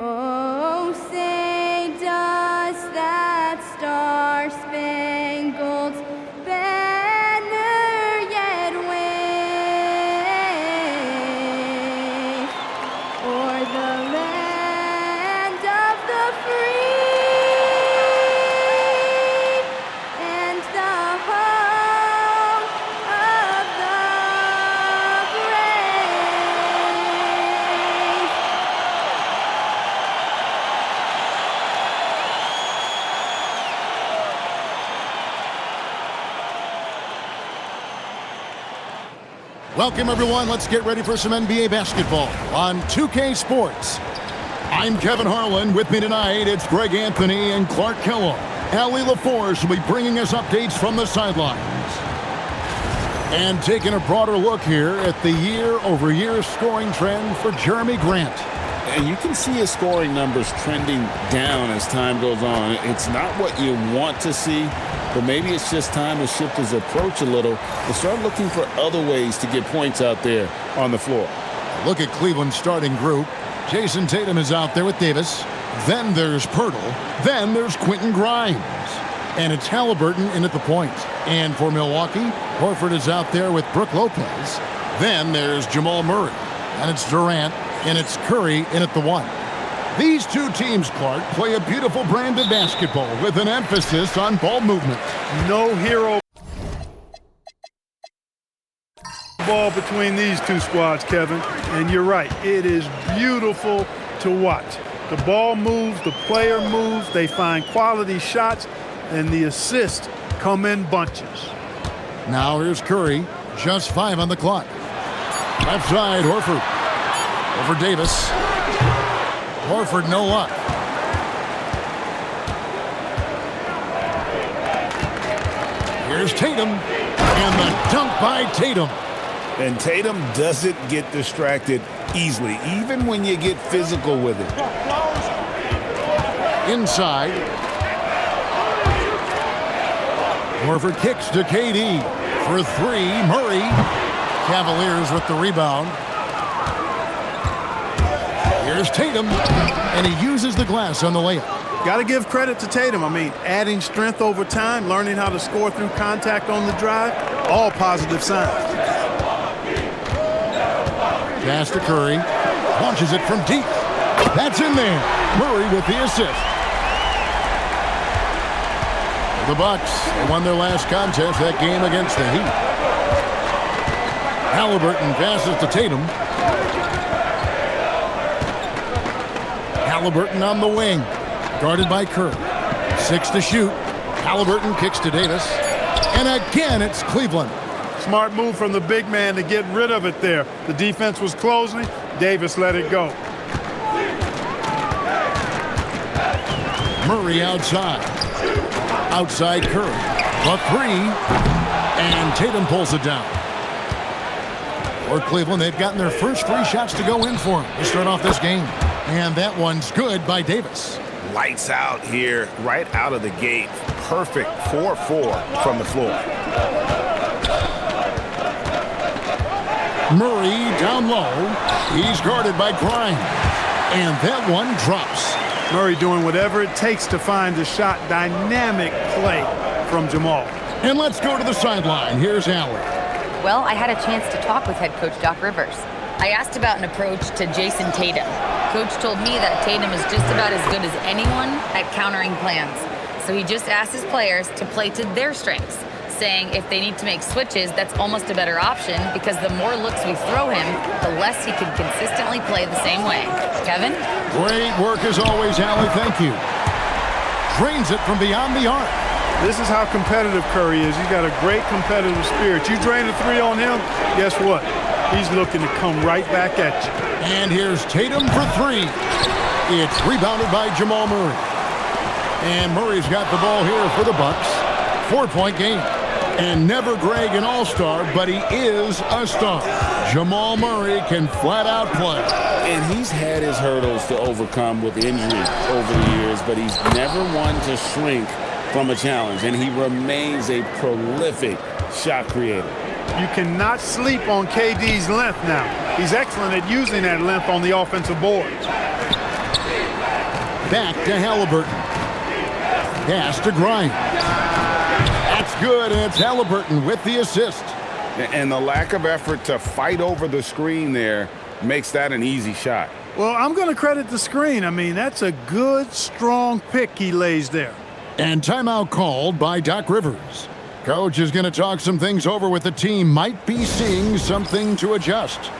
Oh, say does that star-spangled banner yet wave o'er the land of the free and the home of the brave. Welcome, everyone. Let's get ready for some NBA basketball on 2K Sports. I'm Kevin Harlan. With me tonight, it's Greg Anthony and Clark Kellogg. Allie LaForce will be bringing us updates from the sidelines. And taking a broader look here at the year-over-year scoring trend for Jeremy Grant. And you can see his scoring numbers trending down as time goes on. It's not what you want to see, but maybe it's just time to shift his approach a little and start looking for other ways to get points out there on the floor. Look at Cleveland's starting group. Jason Tatum is out there with Davis. Then there's Pirtle. Then there's Quentin Grimes. And it's Halliburton in at the point. And for Milwaukee, Horford is out there with Brook Lopez. Then there's Jamal Murray. And it's Durant. And it's Curry in at the one. These two teams, Clark, play a beautiful brand of basketball with an emphasis on ball movement. No hero ball between these two squads, Kevin. And you're right, it is beautiful to watch. The ball moves, the player moves, they find quality shots, and the assists come in bunches. Now here's Curry, just 5 on the clock. Left side, Horford. Over Davis. Horford, no luck. Here's Tatum. And the dunk by Tatum. And Tatum doesn't get distracted easily, even when you get physical with it. Inside. Horford kicks to KD for 3. Murray. Cavaliers with the rebound. Here's Tatum, and he uses the glass on the layup. Got to give credit to Tatum. I mean, adding strength over time, learning how to score through contact on the drive, all positive signs. Pass to Curry. Launches it from deep. That's in there. Murray with the assist. The Bucks won their last contest that game against the Heat. Halliburton passes to Tatum. Halliburton on the wing. Guarded by Curry. 6 to shoot. Halliburton kicks to Davis. And again, it's Cleveland. Smart move from the big man to get rid of it there. The defense was closing. Davis let it go. Murray outside. Outside Curry. A 3. And Tatum pulls it down. For Cleveland, they've gotten their first 3 shots to go in for him to start off this game. And that one's good by Davis. Lights out here, right out of the gate. Perfect 4-4 from the floor. Murray down low. He's guarded by Grimes. And that one drops. Murray doing whatever it takes to find the shot. Dynamic play from Jamal. And let's go to the sideline. Here's Allie. Well, I had a chance to talk with head coach Doc Rivers. I asked about an approach to Jason Tatum. Coach told me that Tatum is just about as good as anyone at countering plans. So he just asked his players to play to their strengths, saying if they need to make switches, that's almost a better option because the more looks we throw him, the less he can consistently play the same way. Kevin? Great work as always, Allie. Thank you. Drains it from beyond the arc. This is how competitive Curry is. He's got a great competitive spirit. You drain a 3 on him, guess what? He's looking to come right back at you. And here's Tatum for 3. It's rebounded by Jamal Murray. And Murray's got the ball here for the Bucks. 4-point game. And never Greg an all-star, but he is a star. Jamal Murray can flat out play. And he's had his hurdles to overcome with injury over the years, but he's never one to shrink from a challenge. And he remains a prolific shot creator. You cannot sleep on KD's length now. He's excellent at using that length on the offensive boards. Back to Halliburton. Pass to Grimes. That's good, and it's Halliburton with the assist. And the lack of effort to fight over the screen there makes that an easy shot. Well, I'm going to credit the screen. I mean, that's a good, strong pick he lays there. And timeout called by Doc Rivers. Coach is going to talk some things over with the team. Might be seeing something to adjust.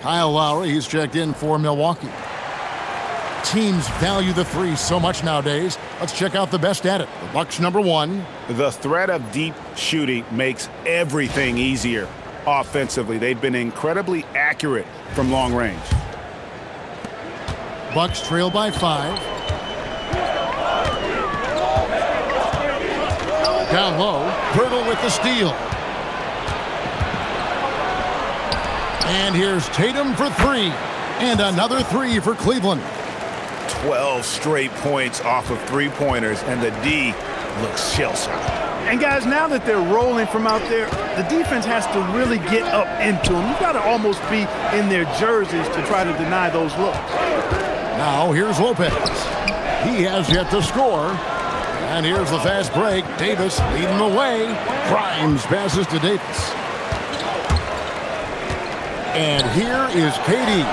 Kyle Lowry, he's checked in for Milwaukee. Teams value the three so much nowadays. Let's check out the best at it. The Bucks #1. The threat of deep shooting makes everything easier offensively. They've been incredibly accurate from long range. Bucks trail by 5. Down low, Pirtle with the steal. And here's Tatum for 3. And another 3 for Cleveland. 12 straight points off of three-pointers, and the D looks shell-shocked. And guys, now that they're rolling from out there, the defense has to really get up into them. You've got to almost be in their jerseys to try to deny those looks. Now here's Lopez. He has yet to score. And here's the fast break. Davis leading the way. Grimes passes to Davis. And here is KD.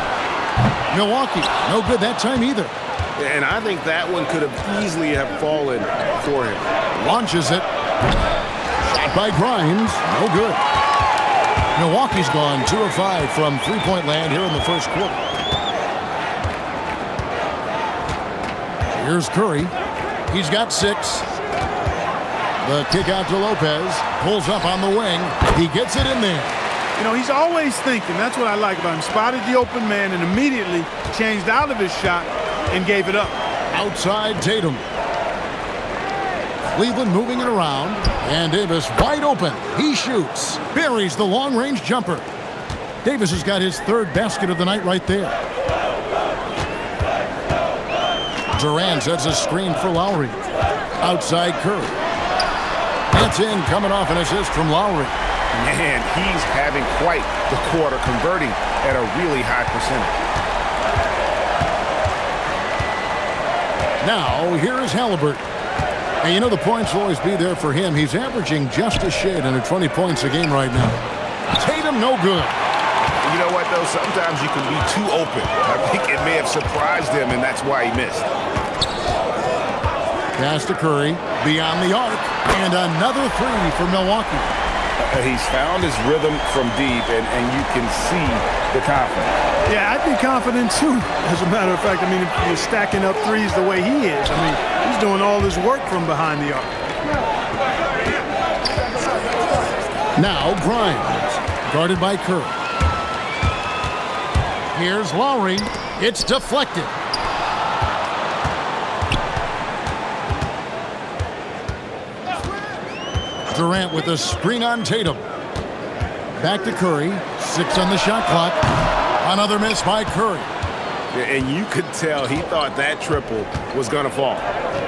Milwaukee, no good that time either. And I think that one could have easily have fallen for him. Launches it. Shot by Grimes, no good. Milwaukee's gone 2 of 5 from three-point land here in the first quarter. Here's Curry. He's got 6. The kick out to Lopez. Pulls up on the wing. He gets it in there. You know, he's always thinking. That's what I like about him. Spotted the open man and immediately changed out of his shot and gave it up. Outside Tatum. Cleveland moving it around. And Davis wide open. He shoots. Buries the long-range jumper. Davis has got his 3rd basket of the night right there. Durant sets a screen for Lowry. Outside Curry. That's in, coming off an assist from Lowry. Man, he's having quite the quarter, converting at a really high percentage. Now, here is Halliburton. And you know the points will always be there for him. He's averaging just a shade under 20 points a game right now. Tatum, no good. You know what, though? Sometimes you can be too open. I think it may have surprised him, and that's why he missed. Pass to Curry, beyond the arc, and another 3 for Milwaukee. He's found his rhythm from deep, and you can see the confidence. Yeah, I'd be confident, too, as a matter of fact. I mean, if you're stacking up threes the way he is, I mean, he's doing all his work from behind the arc. Now Grimes, guarded by Curry. Here's Lowry. It's deflected. Durant with a screen on Tatum. Back to Curry. 6 on the shot clock. Another miss by Curry. And you could tell he thought that triple was going to fall.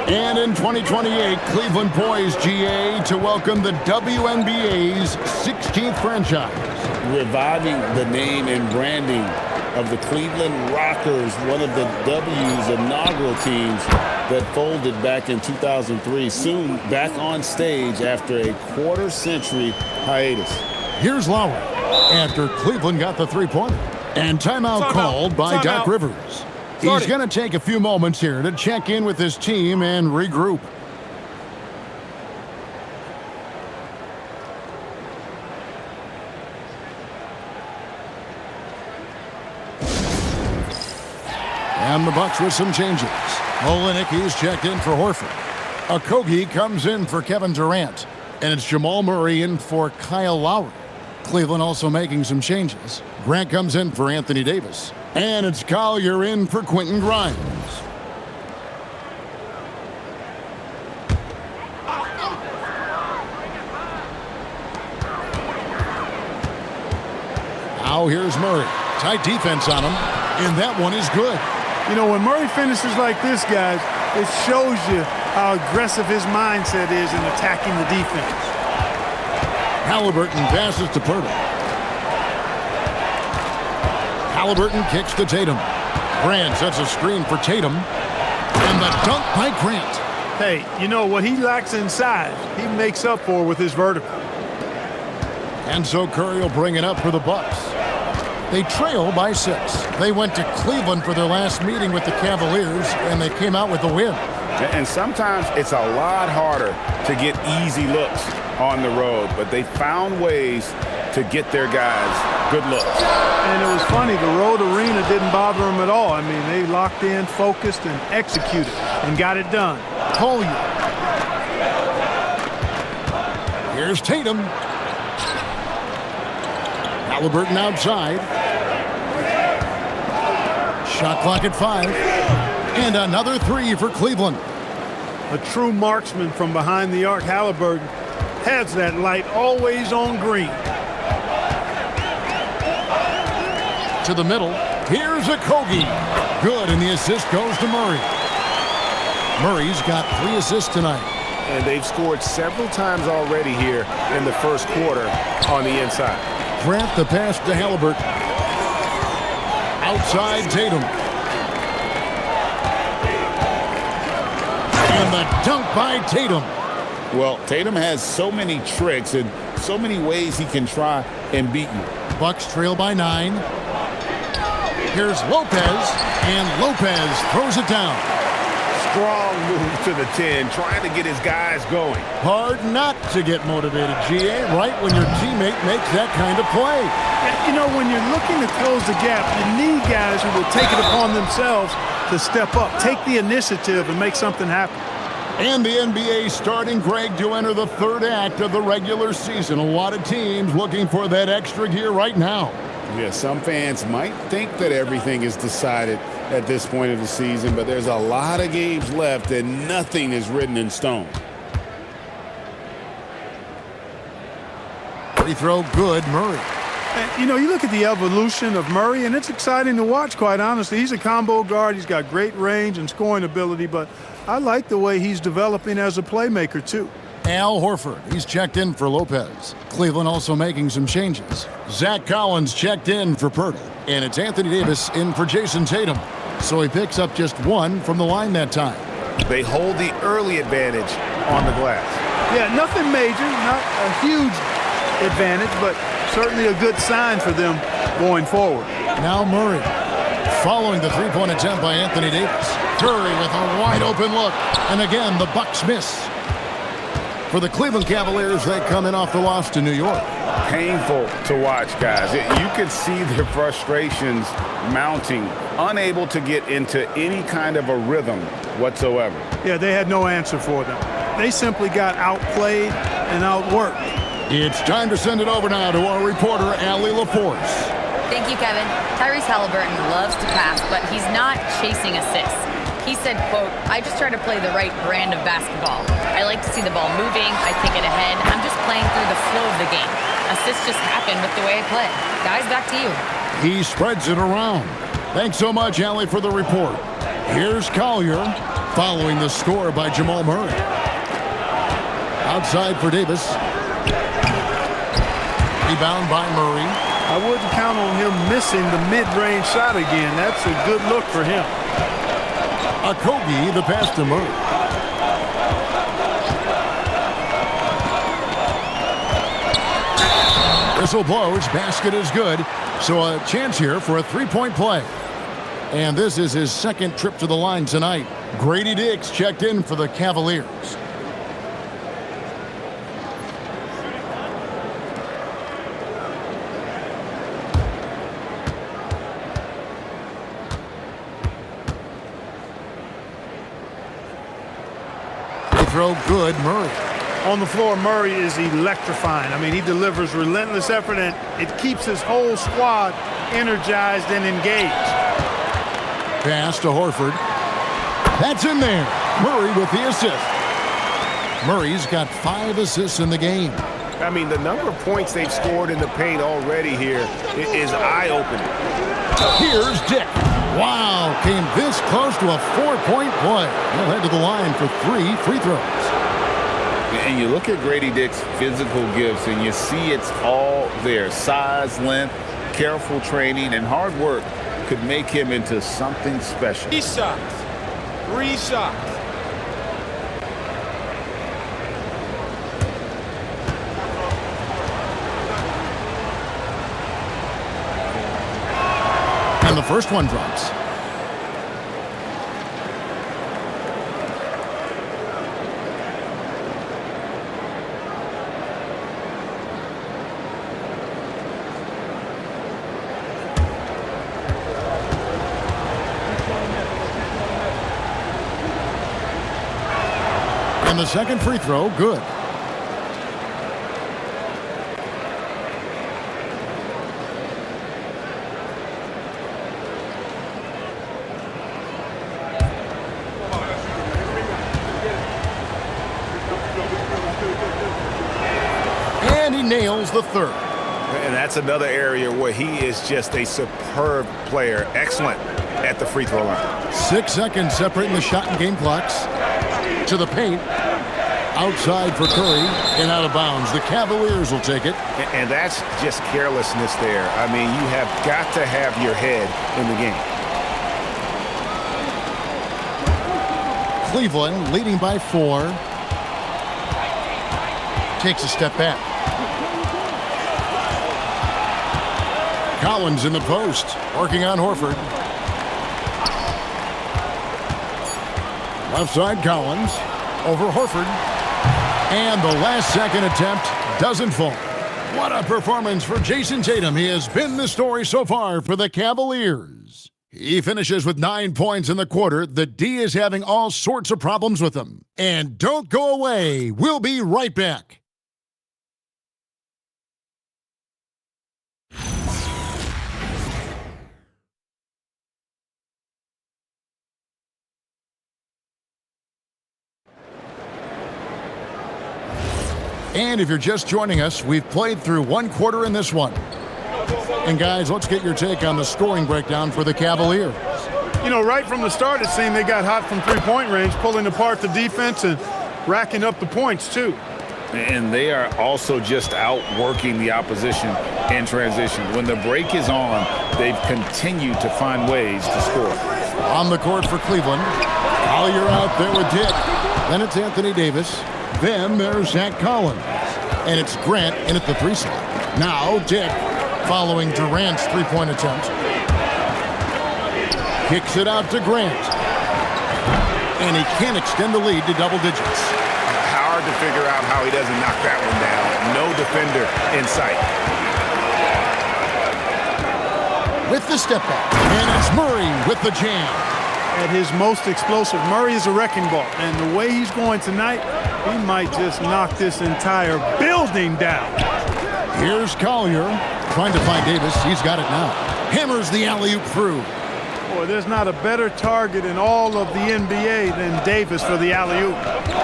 And in 2028, Cleveland poised, GA, to welcome the WNBA's 16th franchise. Reviving the name and branding of the Cleveland Rockers, one of the W's inaugural teams that folded back in 2003, soon back on stage after a quarter-century hiatus. Here's Lowry. after Cleveland got the three-pointer. And timeout called by Doc Rivers. He's going to take a few moments here to check in with his team and regroup. And the Bucks with some changes. Olenicki's checked in for Horford. Okogie comes in for Kevin Durant. And it's Jamal Murray in for Kyle Lowry. Cleveland also making some changes. Grant comes in for Anthony Davis. And it's Collier in for Quentin Grimes. Now here's Murray. Tight defense on him. And that one is good. You know, when Murray finishes like this, guys, it shows you how aggressive his mindset is in attacking the defense. Halliburton passes to Pirtle. Halliburton kicks to Tatum. Grant sets a screen for Tatum. And the dunk by Grant. Hey, you know, what he lacks in size, he makes up for with his vertical. And so Curry will bring it up for the Bucks. They trail by 6. They went to Cleveland for their last meeting with the Cavaliers, and they came out with the win. And sometimes it's a lot harder to get easy looks on the road, but they found ways to get their guys good looks. And it was funny, the road arena didn't bother them at all. I mean, they locked in, focused, and executed, and got it done. Collier. Here's Tatum. Halliburton outside. Shot clock at 5. And another 3 for Cleveland. A true marksman from behind the arc, Halliburton, has that light always on green. To the middle. Here's Okogie. Good, and the assist goes to Murray. Murray's got 3 assists tonight. And they've scored several times already here in the first quarter on the inside. Grant the pass to Halliburton. Outside Tatum. And the dunk by Tatum. Well, Tatum has so many tricks and so many ways he can try and beat you. Bucks trail by 9. Here's Lopez, and Lopez throws it down. Strong move to the 10, trying to get his guys going. Hard not to get motivated, GA, right when your teammate makes that kind of play. You know, when you're looking to close the gap, you need guys who will take it upon themselves to step up, take the initiative, and make something happen. And the NBA starting, Greg, to enter the third act of the regular season. A lot of teams looking for that extra gear right now. Yeah, some fans might think that everything is decided at this point of the season, but there's a lot of games left and nothing is written in stone. Free throw good, Murray. You know, you look at the evolution of Murray, and it's exciting to watch, quite honestly. He's a combo guard. He's got great range and scoring ability, but I like the way he's developing as a playmaker, too. Al Horford, he's checked in for Lopez. Cleveland also making some changes. Zach Collins checked in for Pirtle. And it's Anthony Davis in for Jason Tatum. So he picks up just 1 from the line that time. They hold the early advantage on the glass. Yeah, nothing major, not a huge advantage, but certainly a good sign for them going forward. Now Murray, following the three-point attempt by Anthony Davis. Curry with a wide-open look. And again, the Bucks miss. For the Cleveland Cavaliers, they come in off the loss to New York. Painful to watch, guys. You can see their frustrations mounting, unable to get into any kind of a rhythm whatsoever. Yeah, they had no answer for them. They simply got outplayed and outworked. It's time to send it over now to our reporter, Allie LaForce. Thank you, Kevin. Tyrese Halliburton loves to pass, but he's not chasing assists. He said, quote, "I just try to play the right brand of basketball. I like to see the ball moving. I kick it ahead. I'm just playing through the flow of the game. Assists just happen with the way I play." Guys, back to you. He spreads it around. Thanks so much, Allie, for the report. Here's Collier, following the score by Jamal Murray. Outside for Davis. Rebound by Murray. I wouldn't count on him missing the mid-range shot again. That's a good look for him. Okogie, the pass to Murray. Whistle blows, basket is good. So a chance here for a three-point play. And this is his second trip to the line tonight. Grady Dick's checked in for the Cavaliers. Free throw good, Murray. On the floor, Murray is electrifying. I mean, he delivers relentless effort, and it keeps his whole squad energized and engaged. Pass to Horford. That's in there. Murray with the assist. Murray's got 5 assists in the game. I mean, the number of points they've scored in the paint already here is eye-opening. Here's Dick. Wow, came this close to a 4-point play. He'll head to the line for 3 free throws. And you look at Grady Dick's physical gifts, and you see it's all there. Size, length, careful training, and hard work could make him into something special. 3 shots. 3 shots. And the first one drops. And the second free throw, good. And he nails the third. And that's another area where he is just a superb player. Excellent at the free throw line. 6 seconds separating the shot and game clocks. To the paint. Outside for Curry and out of bounds. The Cavaliers will take it. And that's just carelessness there. I mean, you have got to have your head in the game. Cleveland leading by 4. Takes a step back. Collins in the post, working on Horford. Left side Collins, over Horford. And the last second attempt doesn't fall. What a performance for Jason Tatum. He has been the story so far for the Cavaliers. He finishes with 9 points in the quarter. The D is having all sorts of problems with him. And don't go away. We'll be right back. And if you're just joining us, we've played through 1 quarter in this one. And guys, let's get your take on the scoring breakdown for the Cavaliers. You know, right from the start, it seemed they got hot from three-point range, pulling apart the defense and racking up the points, too. And they are also just outworking the opposition in transition. When the break is on, they've continued to find ways to score. On the court for Cleveland. Collier out there with Dick. Then it's Anthony Davis. Then there's Zach Collins. And it's Grant in at the 3 slot. Now Dick, following Durant's three-point attempt. Kicks it out to Grant. And he can't extend the lead to double digits. Hard to figure out how he doesn't knock that one down. No defender in sight. With the step back. And it's Murray with the jam. At his most explosive, Murray is a wrecking ball. And the way he's going tonight, he might just knock this entire building down. Here's Collier trying to find Davis. He's got it now. Hammers the alley-oop through. Boy, there's not a better target in all of the NBA than Davis for the alley-oop.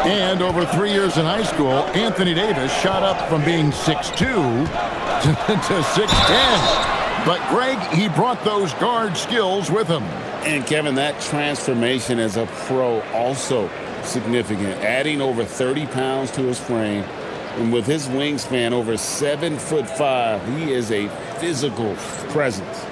And over 3 years in high school, Anthony Davis shot up from being 6'2 to 6'10. But Greg, he brought those guard skills with him. And Kevin, that transformation as a pro also significant, adding over 30 pounds to his frame. And with his wingspan over 7'5", he is a physical presence.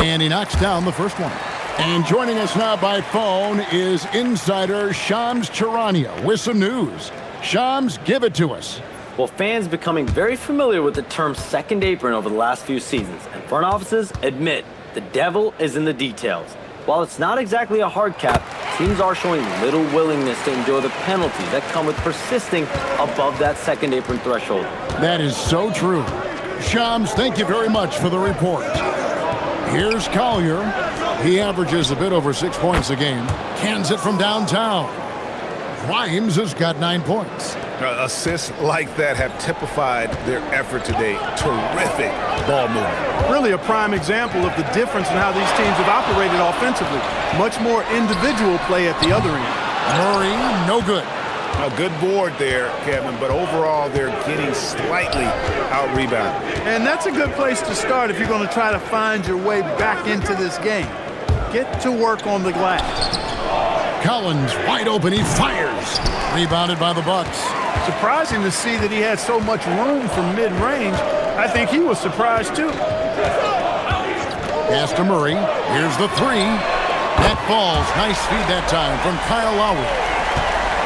And he knocks down the first one. And joining us now by phone is insider Shams Charania with some news. Shams, give it to us. Well, fans becoming very familiar with the term second apron over the last few seasons, and front offices admit the devil is in the details. While it's not exactly a hard cap, teams are showing little willingness to endure the penalties that come with persisting above that second apron threshold. That is so true. Shams, thank you very much for the report. Here's Collier. He averages a bit over 6 points a game. Cans it from downtown. Grimes has got 9 points. Assists like that have typified their effort today. Terrific ball movement. Really a prime example of the difference in how these teams have operated offensively. Much more individual play at the other end. Murray, no good. A good board there, Kevin, but overall they're getting slightly out-rebounded. And that's a good place to start if you're going to try to find your way back into this game. Get to work on the glass. Collins wide open, he fires. Rebounded by the Bucks. Surprising to see that he had so much room from mid-range. I think he was surprised too. Pass to Murray. Here's the three. That falls. Nice feed that time from Kyle Lowry.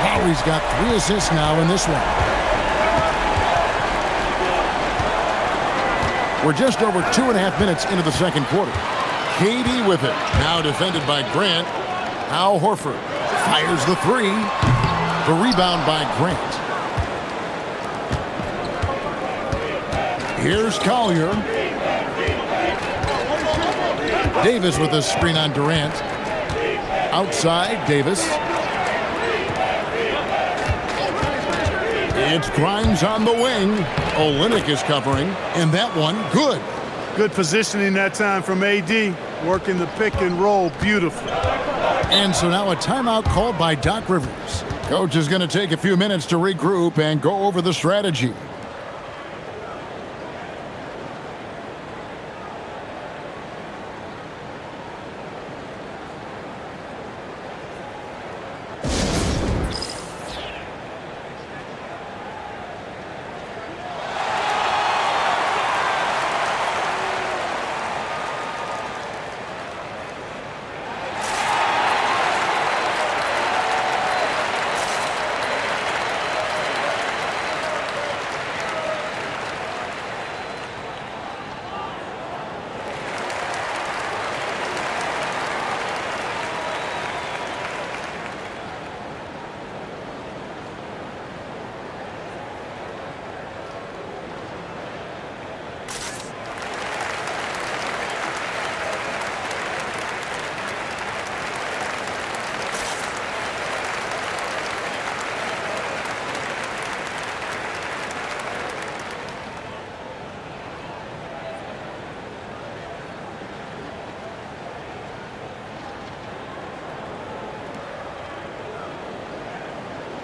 Lowry's got 3 assists now in this one. We're just over 2.5 minutes into the second quarter. KD with it. Now defended by Grant. Al Horford fires the three. The rebound by Grant. Here's Collier. Davis with a screen on Durant. Outside, Davis. It's Grimes on the wing. Olynyk is covering, and that one, good. Good positioning that time from AD. Working the pick and roll beautifully. And so now a timeout called by Doc Rivers. Coach is going to take a few minutes to regroup and go over the strategy.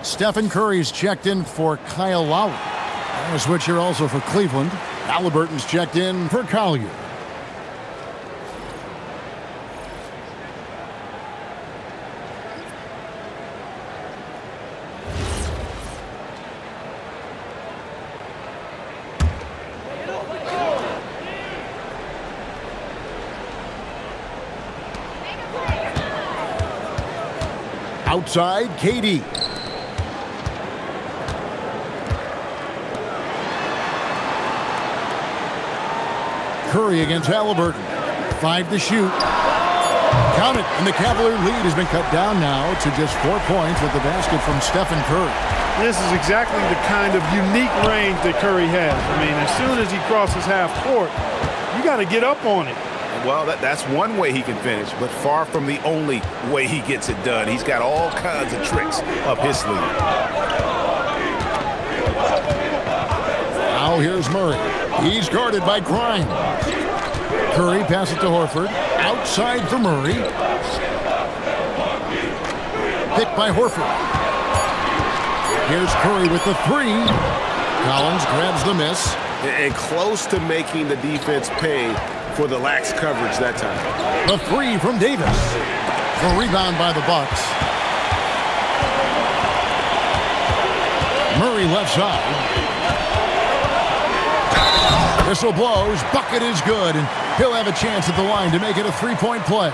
Stephen Curry's checked in for Kyle Lowry. And a switch here also for Cleveland. Halliburton's checked in for Collier. Outside, KD. Curry against Halliburton. 5 to shoot. Count it, and the Cavalier lead has been cut down now to just 4 points with the basket from Stephen Curry. This is exactly the kind of unique range that Curry has. I mean, as soon as he crosses half court, you got to get up on it. Well, that's one way he can finish, but far from the only way he gets it done. He's got all kinds of tricks up his sleeve. Now here's Murray. He's guarded by Grimes. Curry passes it to Horford. Outside for Murray. Picked by Horford. Here's Curry with the three. Collins grabs the miss. And close to making the defense pay for the lax coverage that time. The three from Davis. The rebound by the Bucks. Murray left side. Whistle blows. Bucket is good. And He'll have a chance at the line to make it a three-point play.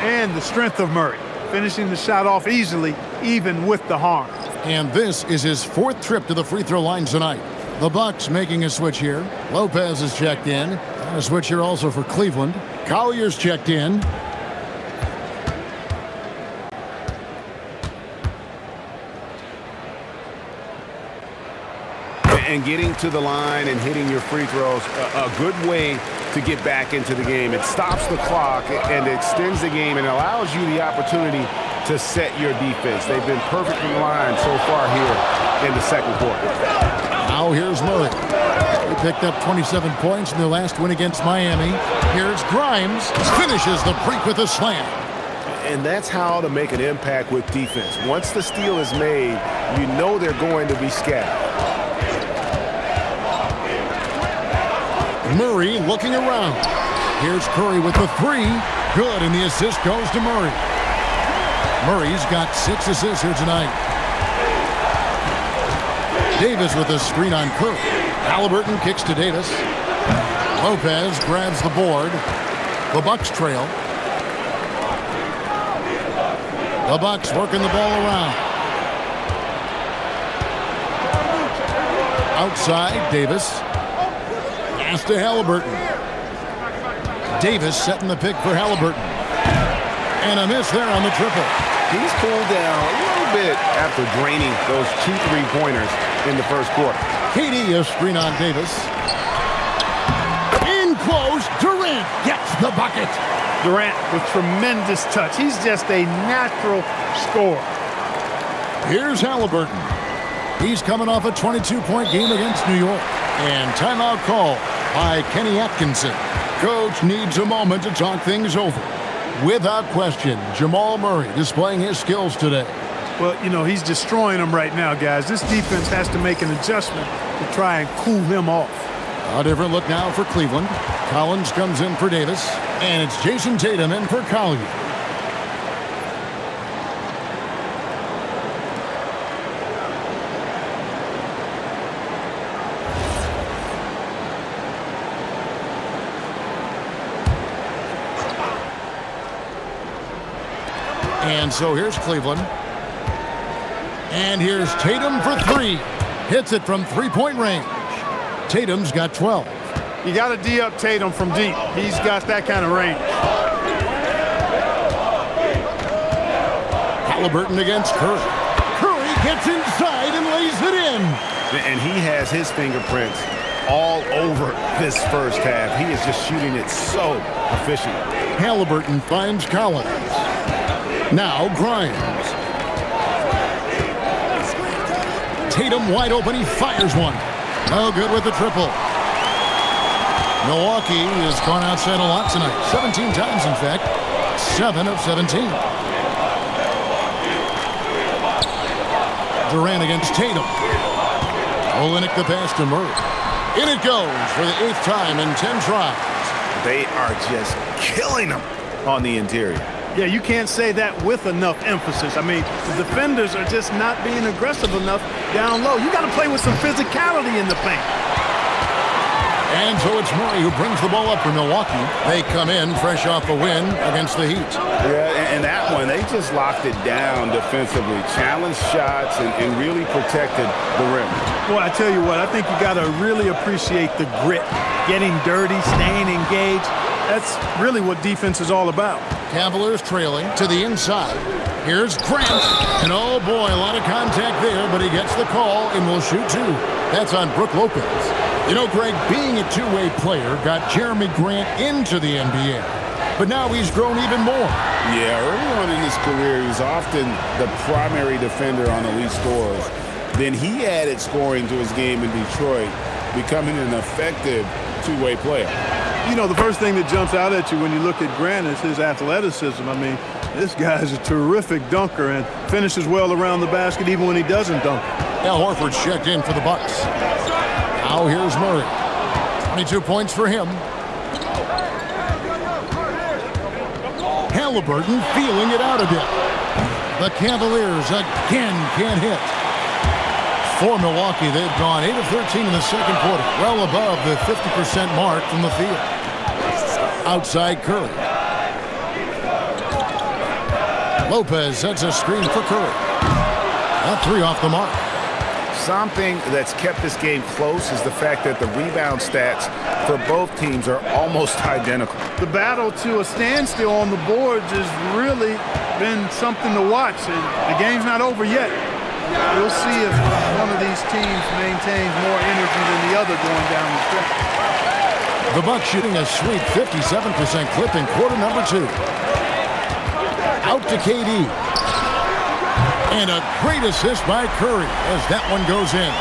And the strength of Murray, finishing the shot off easily, even with the harm. And this is his fourth trip to the free throw line tonight. The Bucks making a switch here. Lopez is checked in. And a switch here also for Cleveland. Collier's checked in. And getting to the line and hitting your free throws, a good way to get back into the game. It stops the clock and extends the game and allows you the opportunity to set your defense. They've been perfect from the line so far here in the second quarter. Now here's Murray. They picked up 27 points in their last win against Miami. Here's Grimes. Finishes the break with a slam. And that's how to make an impact with defense. Once the steal is made, you know they're going to be scattered. Murray looking around. Here's Curry with the three. Good, and the assist goes to Murray. Murray's got 6 assists here tonight. Davis with a screen on Curry. Halliburton kicks to Davis. Lopez grabs the board. The Bucks trail. The Bucks working the ball around. Outside, Davis. Pass to Halliburton. Davis setting the pick for Halliburton. And a miss there on the triple. He's cooled down a little bit after draining those 2 3-pointers in the first quarter. KD a screen on Davis. In close, Durant gets the bucket. Durant with tremendous touch. He's just a natural scorer. Here's Halliburton. He's coming off a 22-point game against New York. And timeout call by Kenny Atkinson. Coach needs a moment to talk things over. Without question, Jamal Murray displaying his skills today. Well, you know, he's destroying them right now, guys. This defense has to make an adjustment to try and cool him off. A different look now for Cleveland. Collins comes in for Davis. And it's Jason Tatum in for Collier. And so here's Cleveland. And here's Tatum for 3. Hits it from 3-point range. Tatum's got 12. You got to D up Tatum from deep. He's got that kind of range. Halliburton against Curry. Curry gets inside and lays it in. And he has his fingerprints all over this first half. He is just shooting it so efficiently. Halliburton finds Collins. Now Grimes. Tatum wide open. He fires one. No good with the triple. Milwaukee has gone outside a lot tonight. 17 times, in fact. 7 of 17. Durant against Tatum. Olynyk the pass to Murray. In it goes for the 8th time in 10 tries. They are just killing them on the interior. Yeah, you can't say that with enough emphasis. I mean, the defenders are just not being aggressive enough down low. You got to play with some physicality in the paint. And so it's Murray who brings the ball up for Milwaukee. They come in fresh off a win against the Heat. Yeah, and that one, they just locked it down defensively. Challenged shots and really protected the rim. Well, I tell you what, I think you got to really appreciate the grit. Getting dirty, staying engaged. That's really what defense is all about. Cavaliers trailing to the inside. Here's Grant. And oh boy, a lot of contact there, but he gets the call and will shoot 2. That's on Brook Lopez. You know, Greg, being a two-way player got Jeremy Grant into the NBA. But now he's grown even more. Yeah, early on in his career, he was often the primary defender on elite scorers. Then he added scoring to his game in Detroit, becoming an effective two-way player. You know, the first thing that jumps out at you when you look at Grant is his athleticism. I mean, this guy's a terrific dunker and finishes well around the basket even when he doesn't dunk. Al Horford's checked in for the Bucks. Now here's Murray. 22 points for him. Halliburton feeling it out a bit. The Cavaliers again can't hit. For Milwaukee, they've gone 8 of 13 in the second quarter, well above the 50% mark from the field. Outside Curry. Lopez sets a screen for Curry. That three off the mark. Something that's kept this game close is the fact that the rebound stats for both teams are almost identical. The battle to a standstill on the boards has really been something to watch, and the game's not over yet. We'll see if one of these teams maintains more energy than the other going down the stretch. The Bucks shooting a sweet 57% clip in quarter number 2. Out to KD. And a great assist by Curry as that one goes in.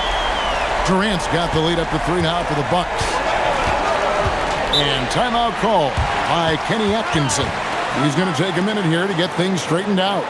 Durant's got the lead up to 3 now for the Bucks. And timeout call by Kenny Atkinson. He's going to take a minute here to get things straightened out.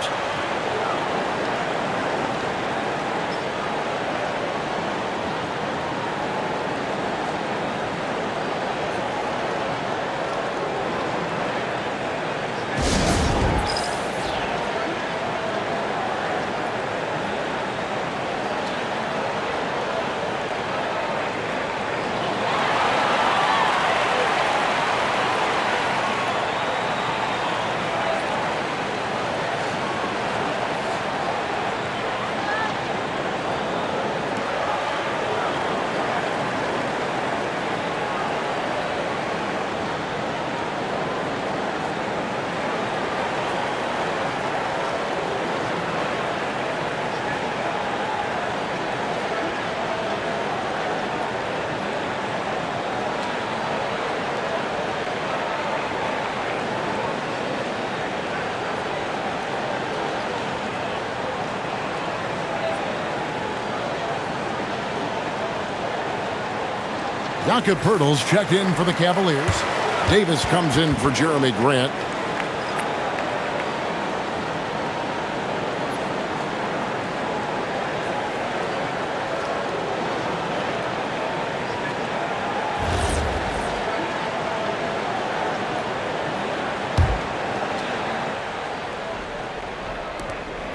Jakob Poeltl's checked in for the Cavaliers. Davis comes in for Jeremy Grant.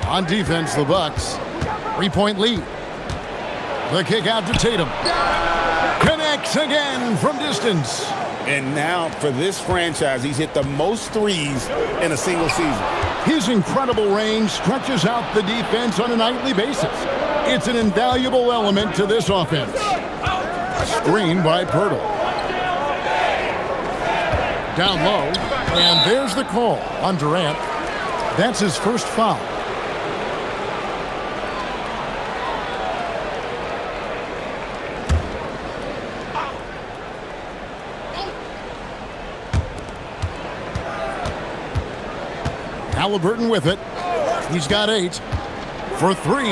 On defense, the Bucks. 3-point lead. The kick out to Tatum. Connects again from distance. And now for this franchise, he's hit the most threes in a single season. His incredible range stretches out the defense on a nightly basis. It's an invaluable element to this offense. Screen by Poeltl. Down low, and there's the call on Durant. That's his first foul. Halliburton with it. He's got 8. For 3.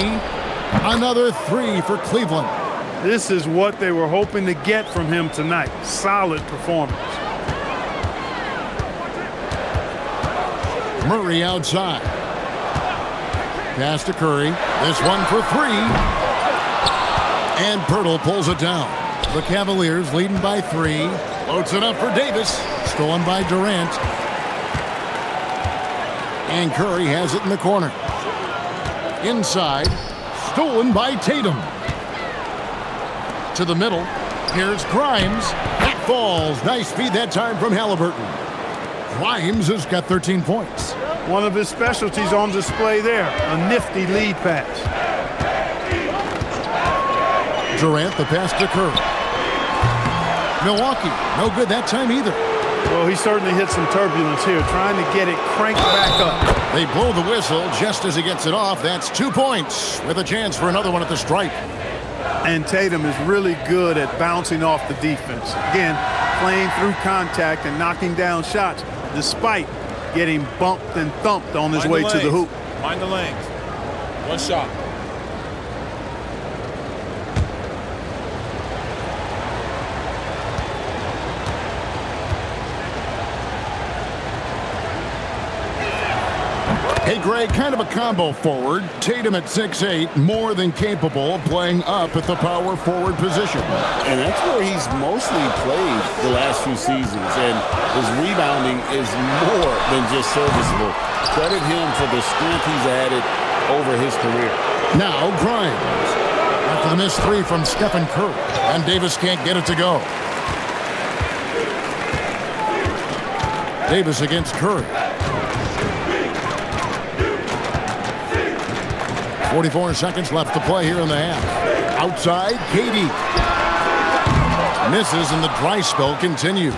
Another 3 for Cleveland. This is what they were hoping to get from him tonight. Solid performance. Murray outside. Pass to Curry. This one for 3. And Poeltl pulls it down. The Cavaliers leading by 3. Floats it up for Davis. Stolen by Durant. And Curry has it in the corner. Inside. Stolen by Tatum. To the middle. Here's Grimes. That falls. Nice feed that time from Halliburton. Grimes has got 13 points. One of his specialties on display there. A nifty lead pass. Durant, the pass to Curry. Milwaukee, no good that time either. Well, he certainly hit some turbulence here, trying to get it cranked back up. They blow the whistle just as he gets it off. That's 2 points with a chance for another one at the stripe. And Tatum is really good at bouncing off the defense. Again, playing through contact and knocking down shots, despite getting bumped and thumped on his way to the hoop. Mind the lanes. One shot. Hey, Greg, kind of a combo forward. Tatum at 6'8", more than capable of playing up at the power forward position. And that's where he's mostly played the last few seasons. And his rebounding is more than just serviceable. Credit him for the strength he's added over his career. Now Grimes. After the missed 3 from Stephen Curry. And Davis can't get it to go. Davis against Curry. 44 seconds left to play here in the half. Outside, Katie. Misses and the dry spell continues.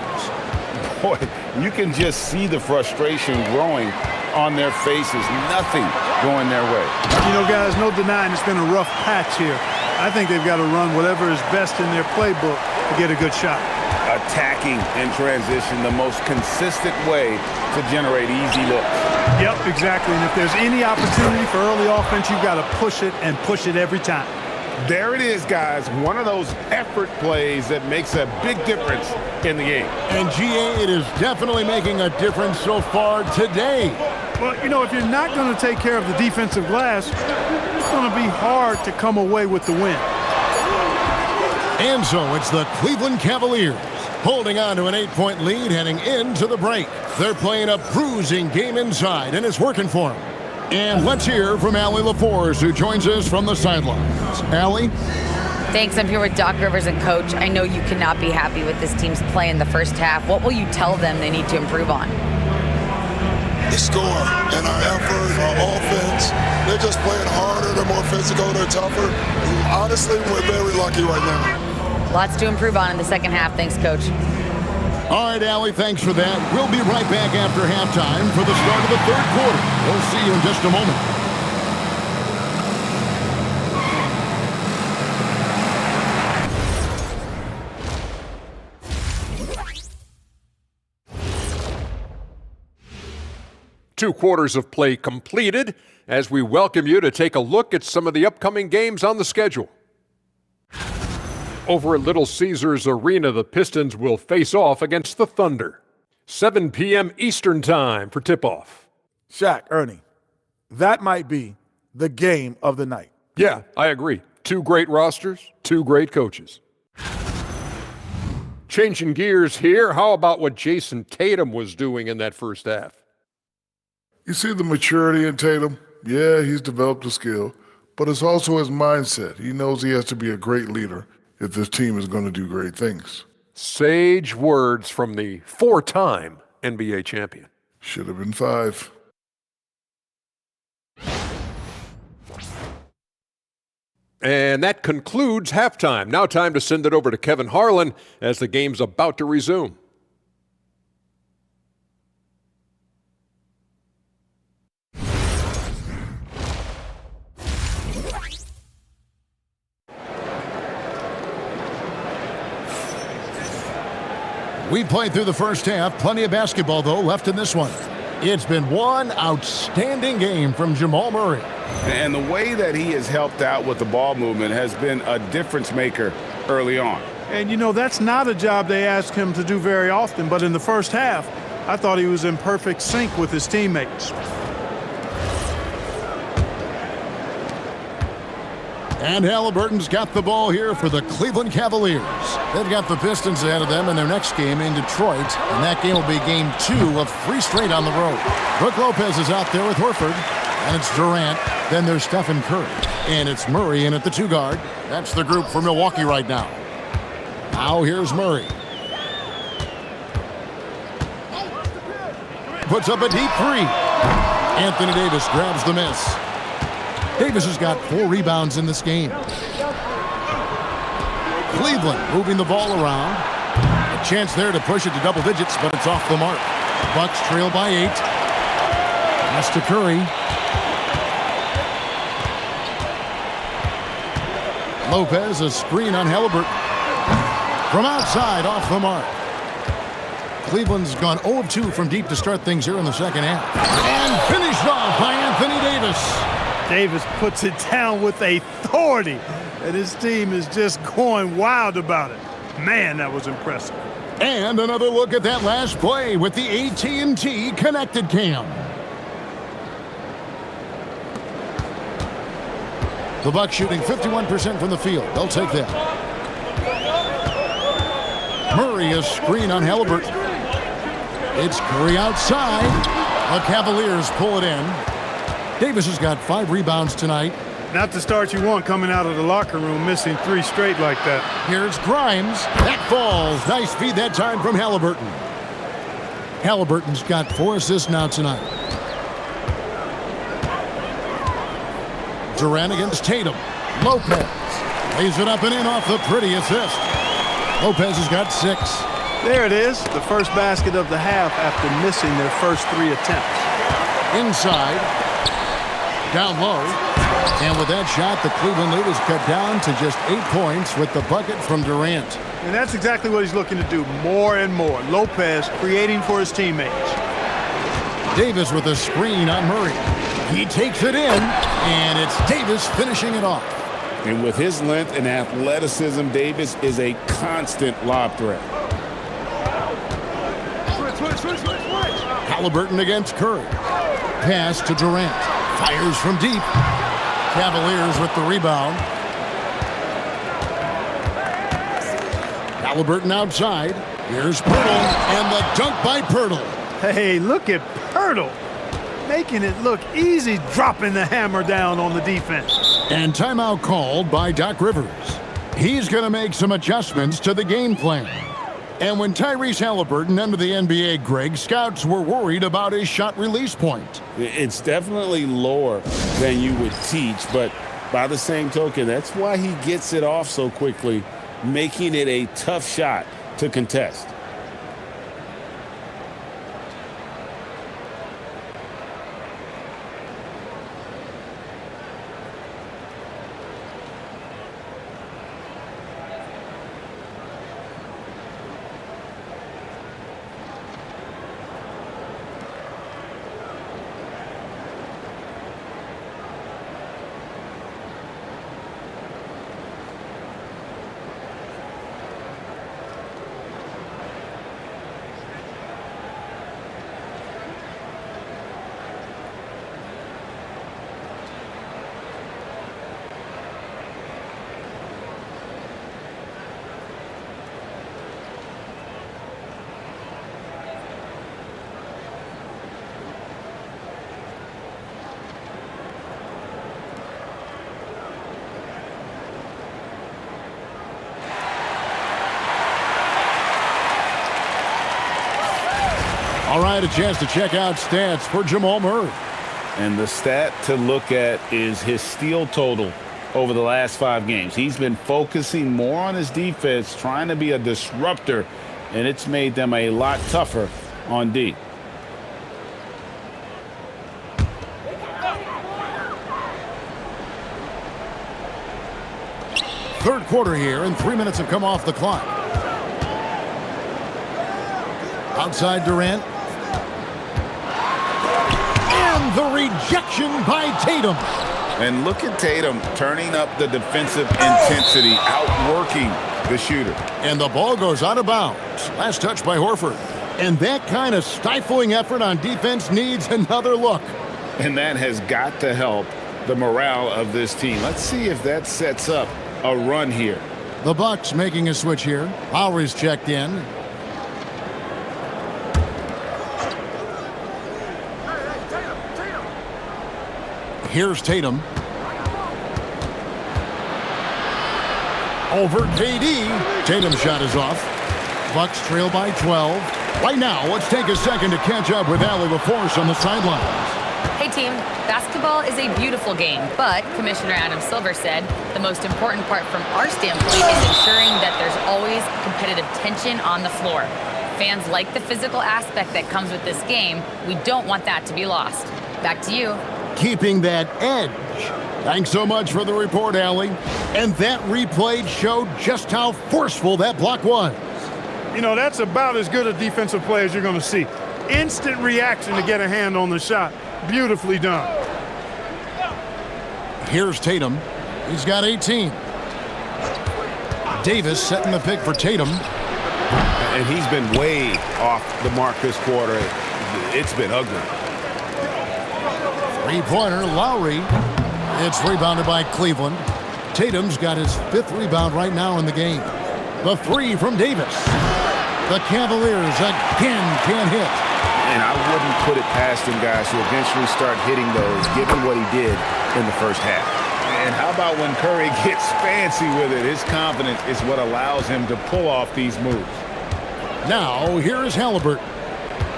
Boy, you can just see the frustration growing on their faces. Nothing going their way. You know, guys, no denying it's been a rough patch here. I think they've got to run whatever is best in their playbook to get a good shot. Attacking in transition, the most consistent way to generate easy looks. Yep, exactly. And if there's any opportunity for early offense, you've got to push it and push it every time. There it is, guys. One of those effort plays that makes a big difference in the game. And GA, it is definitely making a difference so far today. Well, you know, if you're not going to take care of the defensive glass, it's going to be hard to come away with the win. And so it's the Cleveland Cavaliers holding on to an 8-point lead heading into the break. They're playing a bruising game inside, and it's working for them. And let's hear from Allie LaForce, who joins us from the sidelines. Allie? Thanks. I'm here with Doc Rivers and Coach. I know you cannot be happy with this team's play in the first half. What will you tell them they need to improve on? The score and our effort, our offense. They're just playing harder. They're more physical. They're tougher. Honestly, we're very lucky right now. Lots to improve on in the second half. Thanks, Coach. All right, Allie, thanks for that. We'll be right back after halftime for the start of the third quarter. We'll see you in just a moment. Two quarters of play completed as we welcome you to take a look at some of the upcoming games on the schedule. Over at Little Caesars Arena, the Pistons will face off against the Thunder. 7 p.m. Eastern Time for tip-off. Shaq, Ernie, that might be the game of the night. Yeah, I agree. Two great rosters, two great coaches. Changing gears here, how about what Jason Tatum was doing in that first half? You see the maturity in Tatum? Yeah, he's developed a skill, but it's also his mindset. He knows he has to be a great leader if this team is going to do great things. Sage words from the four-time NBA champion. Should have been 5. And that concludes halftime. Now time to send it over to Kevin Harlan as the game's about to resume. We played through the first half. Plenty of basketball, though, left in this one. It's been one outstanding game from Jamal Murray. And the way that he has helped out with the ball movement has been a difference maker early on. And, you know, that's not a job they ask him to do very often. But in the first half, I thought he was in perfect sync with his teammates. And Halliburton's got the ball here for the Cleveland Cavaliers. They've got the Pistons ahead of them in their next game in Detroit, and that game will be game 2 of 3 straight on the road. Brook Lopez is out there with Horford, and it's Durant. Then there's Stephen Curry, and it's Murray in at the 2 guard. That's the group for Milwaukee right now. Now here's Murray. Puts up a deep 3. Anthony Davis grabs the miss. Davis has got 4 rebounds in this game. Cleveland moving the ball around. A chance there to push it to double digits, but it's off the mark. Bucks trail by 8. Pass to Curry. Lopez, a screen on Halliburton. From outside, off the mark. Cleveland's gone 0 of 2 from deep to start things here in the second half. And finished off by Anthony Davis. Davis puts it down with authority, and his team is just going wild about it. Man, that was impressive. And another look at that last play with the AT&T connected cam. The Bucks shooting 51% from the field. They'll take that. Murray, a screen on Halliburton. It's Curry outside. The Cavaliers pull it in. Davis has got 5 rebounds tonight. Not the start you want coming out of the locker room, missing 3 straight like that. Here's Grimes. That falls. Nice feed that time from Halliburton. Halliburton's got 4 assists now tonight. Durant against Tatum. Lopez lays it up and in off the pretty assist. Lopez has got 6. There it is, the first basket of the half after missing their first 3 attempts. Inside, down low, and with that shot, the Cleveland lead is cut down to just 8 points with the bucket from Durant. And that's exactly what he's looking to do more and more. Lopez creating for his teammates. Davis with a screen on Murray. He takes it in, and it's Davis finishing it off. And with his length and athleticism, Davis is a constant lob threat. Halliburton against Curry. Pass to Durant. Fires from deep. Cavaliers with the rebound. Halliburton outside. Here's Pirtle, and the dunk by Pirtle. Hey, look at Pirtle. Making it look easy, dropping the hammer down on the defense. And timeout called by Doc Rivers. He's going to make some adjustments to the game plan. And when Tyrese Halliburton entered the NBA, Greg, scouts were worried about his shot release point. It's definitely lower than you would teach, but by the same token, that's why he gets it off so quickly, making it a tough shot to contest. All right, a chance to check out stats for Jamal Murray. And the stat to look at is his steal total over the last 5 games. He's been focusing more on his defense, trying to be a disruptor, and it's made them a lot tougher on D. Third quarter here, and 3 minutes have come off the clock. Outside Durant. And the rejection by Tatum. And look at Tatum turning up the defensive intensity, outworking the shooter. And the ball goes out of bounds. Last touch by Horford. And that kind of stifling effort on defense needs another look. And that has got to help the morale of this team. Let's see if that sets up a run here. The Bucks making a switch here. Lowry's checked in. Here's Tatum. Over KD. Tatum's shot is off. Bucks trail by 12. Right now, let's take a second to catch up with Allie LaForce on the sidelines. Hey team, basketball is a beautiful game, but Commissioner Adam Silver said the most important part from our standpoint is ensuring that there's always competitive tension on the floor. Fans like the physical aspect that comes with this game. We don't want that to be lost. Back to you. Keeping that edge. Thanks so much for the report, Allie. And that replay showed just how forceful that block was. You know, that's about as good a defensive play as you're going to see. Instant reaction to get a hand on the shot. Beautifully done. Here's Tatum. He's got 18. Davis setting the pick for Tatum. And he's been way off the mark this quarter. It's been ugly. Three-pointer, Lowry. It's rebounded by Cleveland. Tatum's got his 5th rebound right now in the game. The 3 from Davis. The Cavaliers again can't hit. And I wouldn't put it past him, guys, to eventually start hitting those, given what he did in the first half. And how about when Curry gets fancy with it? His confidence is what allows him to pull off these moves. Now, here is Halliburton.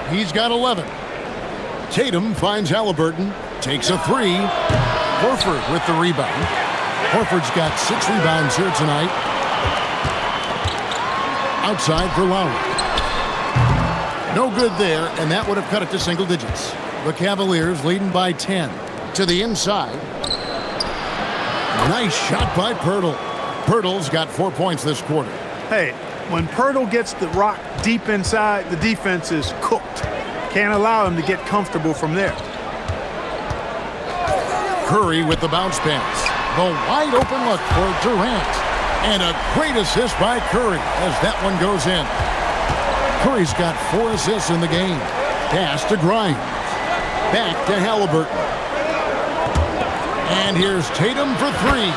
He's got 11. Tatum finds Halliburton, takes a three. Horford with the rebound. Horford's got 6 rebounds here tonight. Outside for Lowry. No good there, and that would have cut it to single digits. The Cavaliers leading by 10. To the inside. Nice shot by Pirtle. Pirtle's got 4 points this quarter. Hey, when Pirtle gets the rock deep inside, the defense is cooked. Can't allow him to get comfortable from there. Curry with the bounce pass. The wide open look for Durant. And a great assist by Curry as that one goes in. Curry's got 4 assists in the game. Pass to Grimes. Back to Halliburton. And here's Tatum for 3.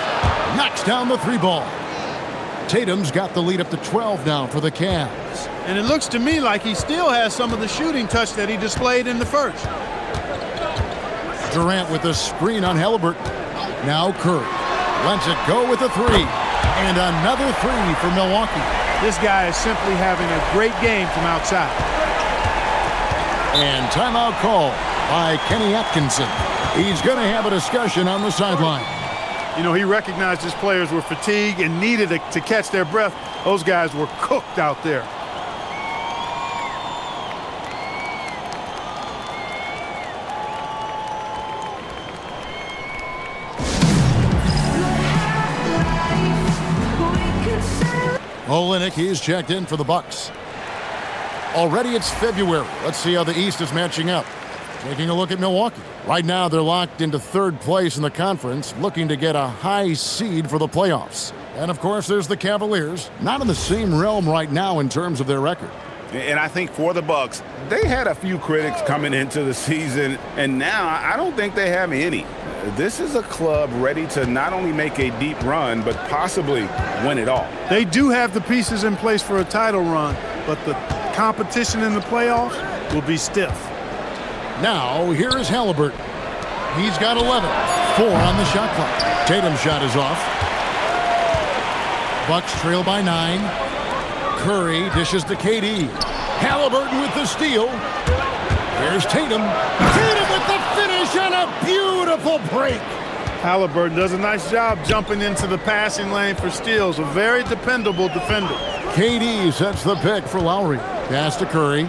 Knocks down the 3 ball. Tatum's got the lead up to 12 now for the Cavs. And it looks to me like he still has some of the shooting touch that he displayed in the first. Durant with a screen on Halliburton. Now Curry lets it go with a 3. And another 3 for Milwaukee. This guy is simply having a great game from outside. And timeout call by Kenny Atkinson. He's going to have a discussion on the sideline. You know, he recognized his players were fatigued and needed to catch their breath. Those guys were cooked out there. Olynyk, he's checked in for the Bucks. Already it's February. Let's see how the East is matching up. Taking a look at Milwaukee. Right now they're locked into 3rd place in the conference, looking to get a high seed for the playoffs. And of course there's the Cavaliers, not in the same realm right now in terms of their record. And I think for the Bucks, they had a few critics coming into the season, and now I don't think they have any. This is a club ready to not only make a deep run, but possibly win it all. They do have the pieces in place for a title run, but the competition in the playoffs will be stiff. Now, here is Halliburton. He's got 11. 4 on the shot clock. Tatum's shot is off. Bucks trail by 9. Curry dishes to KD. Halliburton with the steal. Here's Tatum. Tatum with the finish and a beautiful break. Halliburton does a nice job jumping into the passing lane for steals. A very dependable defender. KD sets the pick for Lowry. Pass to Curry.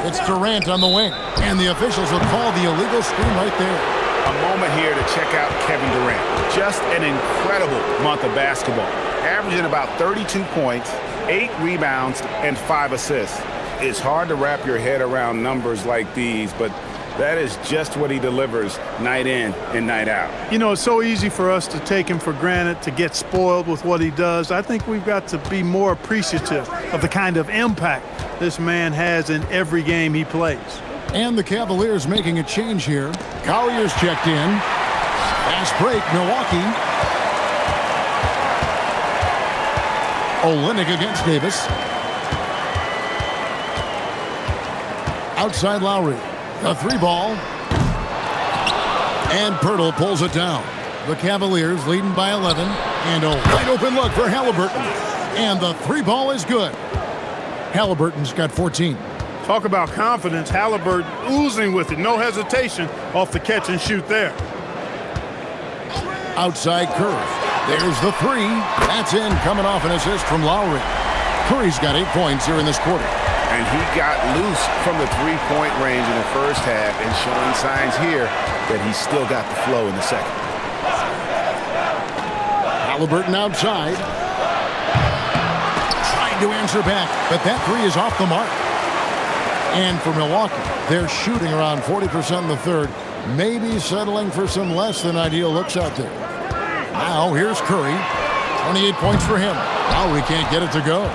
It's Durant on the wing. And the officials have called the illegal screen right there. A moment here to check out Kevin Durant. Just an incredible month of basketball. Averaging about 32 points, 8 rebounds, and 5 assists. It's hard to wrap your head around numbers like these, but that is just what he delivers night in and night out. You know, it's so easy for us to take him for granted, to get spoiled with what he does. I think we've got to be more appreciative of the kind of impact this man has in every game he plays. And the Cavaliers making a change here. Collier's checked in. Fast break, Milwaukee. Olynyk against Davis. Outside Lowry. A 3 ball. And Pirtle pulls it down. The Cavaliers leading by 11. And a wide open look for Halliburton. And the 3 ball is good. Halliburton's got 14. Talk about confidence. Halliburton oozing with it. No hesitation off the catch and shoot there. Outside Curry. There's the 3. That's in, coming off an assist from Lowry. Curry's got 8 points here in this quarter. And he got loose from the 3-point range in the first half and showing signs here that he's still got the flow in the second. Halliburton outside. Trying to answer back, but that 3 is off the mark. And for Milwaukee, they're shooting around 40% in the third, maybe settling for some less than ideal looks out there. Now here's Curry. 28 points for him. Lowry can't get it to go.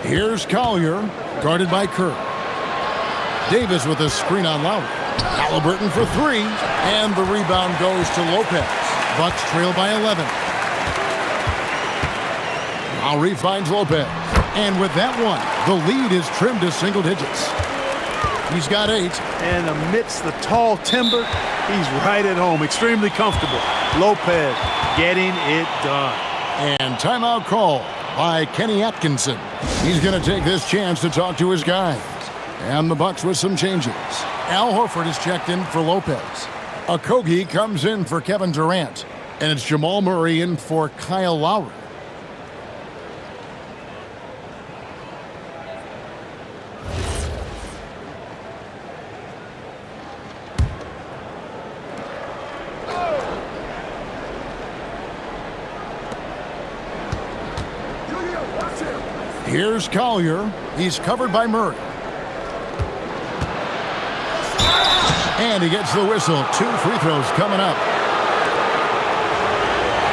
Here's Collier, guarded by Curry. Davis with a screen on Lowry. Halliburton for 3, and the rebound goes to Lopez. Bucks trail by 11. Lowry finds Lopez. And with that one, the lead is trimmed to single digits. He's got 8. And amidst the tall timber, he's right at home, extremely comfortable. Lopez getting it done. And timeout call by Kenny Atkinson. He's going to take this chance to talk to his guys. And the Bucks with some changes. Al Horford is checked in for Lopez. Okogie comes in for Kevin Durant. And it's Jamal Murray in for Kyle Lowry. Here's Collier. He's covered by Murray. And he gets the whistle. 2 free throws coming up.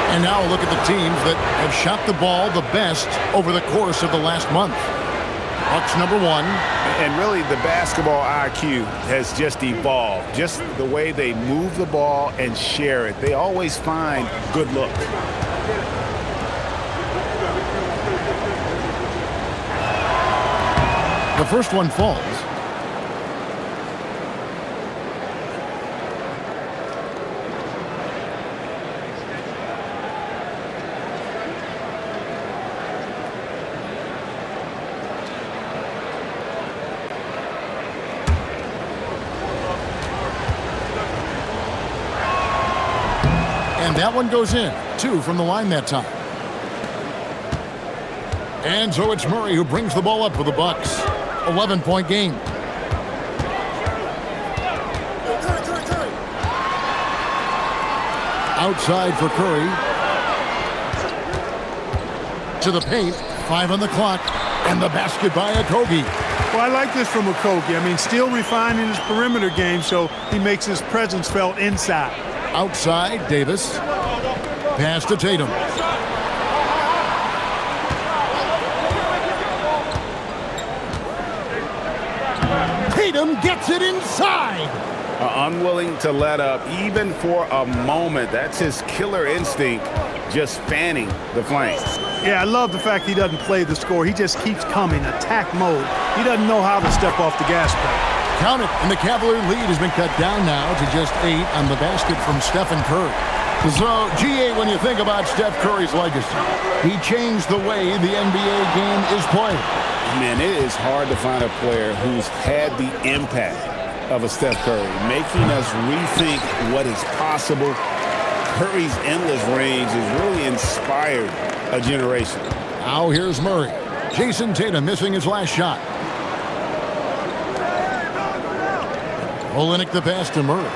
And now look at the teams that have shot the ball the best over the course of the last month. Bucks number 1. And really, the basketball IQ has just evolved. Just the way they move the ball and share it. They always find good looks. The first one falls. And that one goes in. 2 from the line that time. And so it's Murray who brings the ball up for the Bucks. 11-point game. Outside for Curry. To the paint. 5 on the clock. And the basket by Okogie. Well, I like this from Okogie. I mean, still refining his perimeter game so he makes his presence felt inside. Outside, Davis. Pass to Tatum. Tatum gets it inside. Unwilling to let up even for a moment. That's his killer instinct, just fanning the flames. Yeah, I love the fact he doesn't play the score. He just keeps coming, attack mode. He doesn't know how to step off the gas pedal. Count it, and the Cavalier lead has been cut down now to just 8 on the basket from Stephen Curry. So, GA, when you think about Steph Curry's legacy, he changed the way the NBA game is played. Man, it is hard to find a player who's had the impact of a Steph Curry, making us rethink what is possible. Curry's endless range has really inspired a generation. Now here's Murray. Jason Tatum missing his last shot. Olynyk the pass to Murray.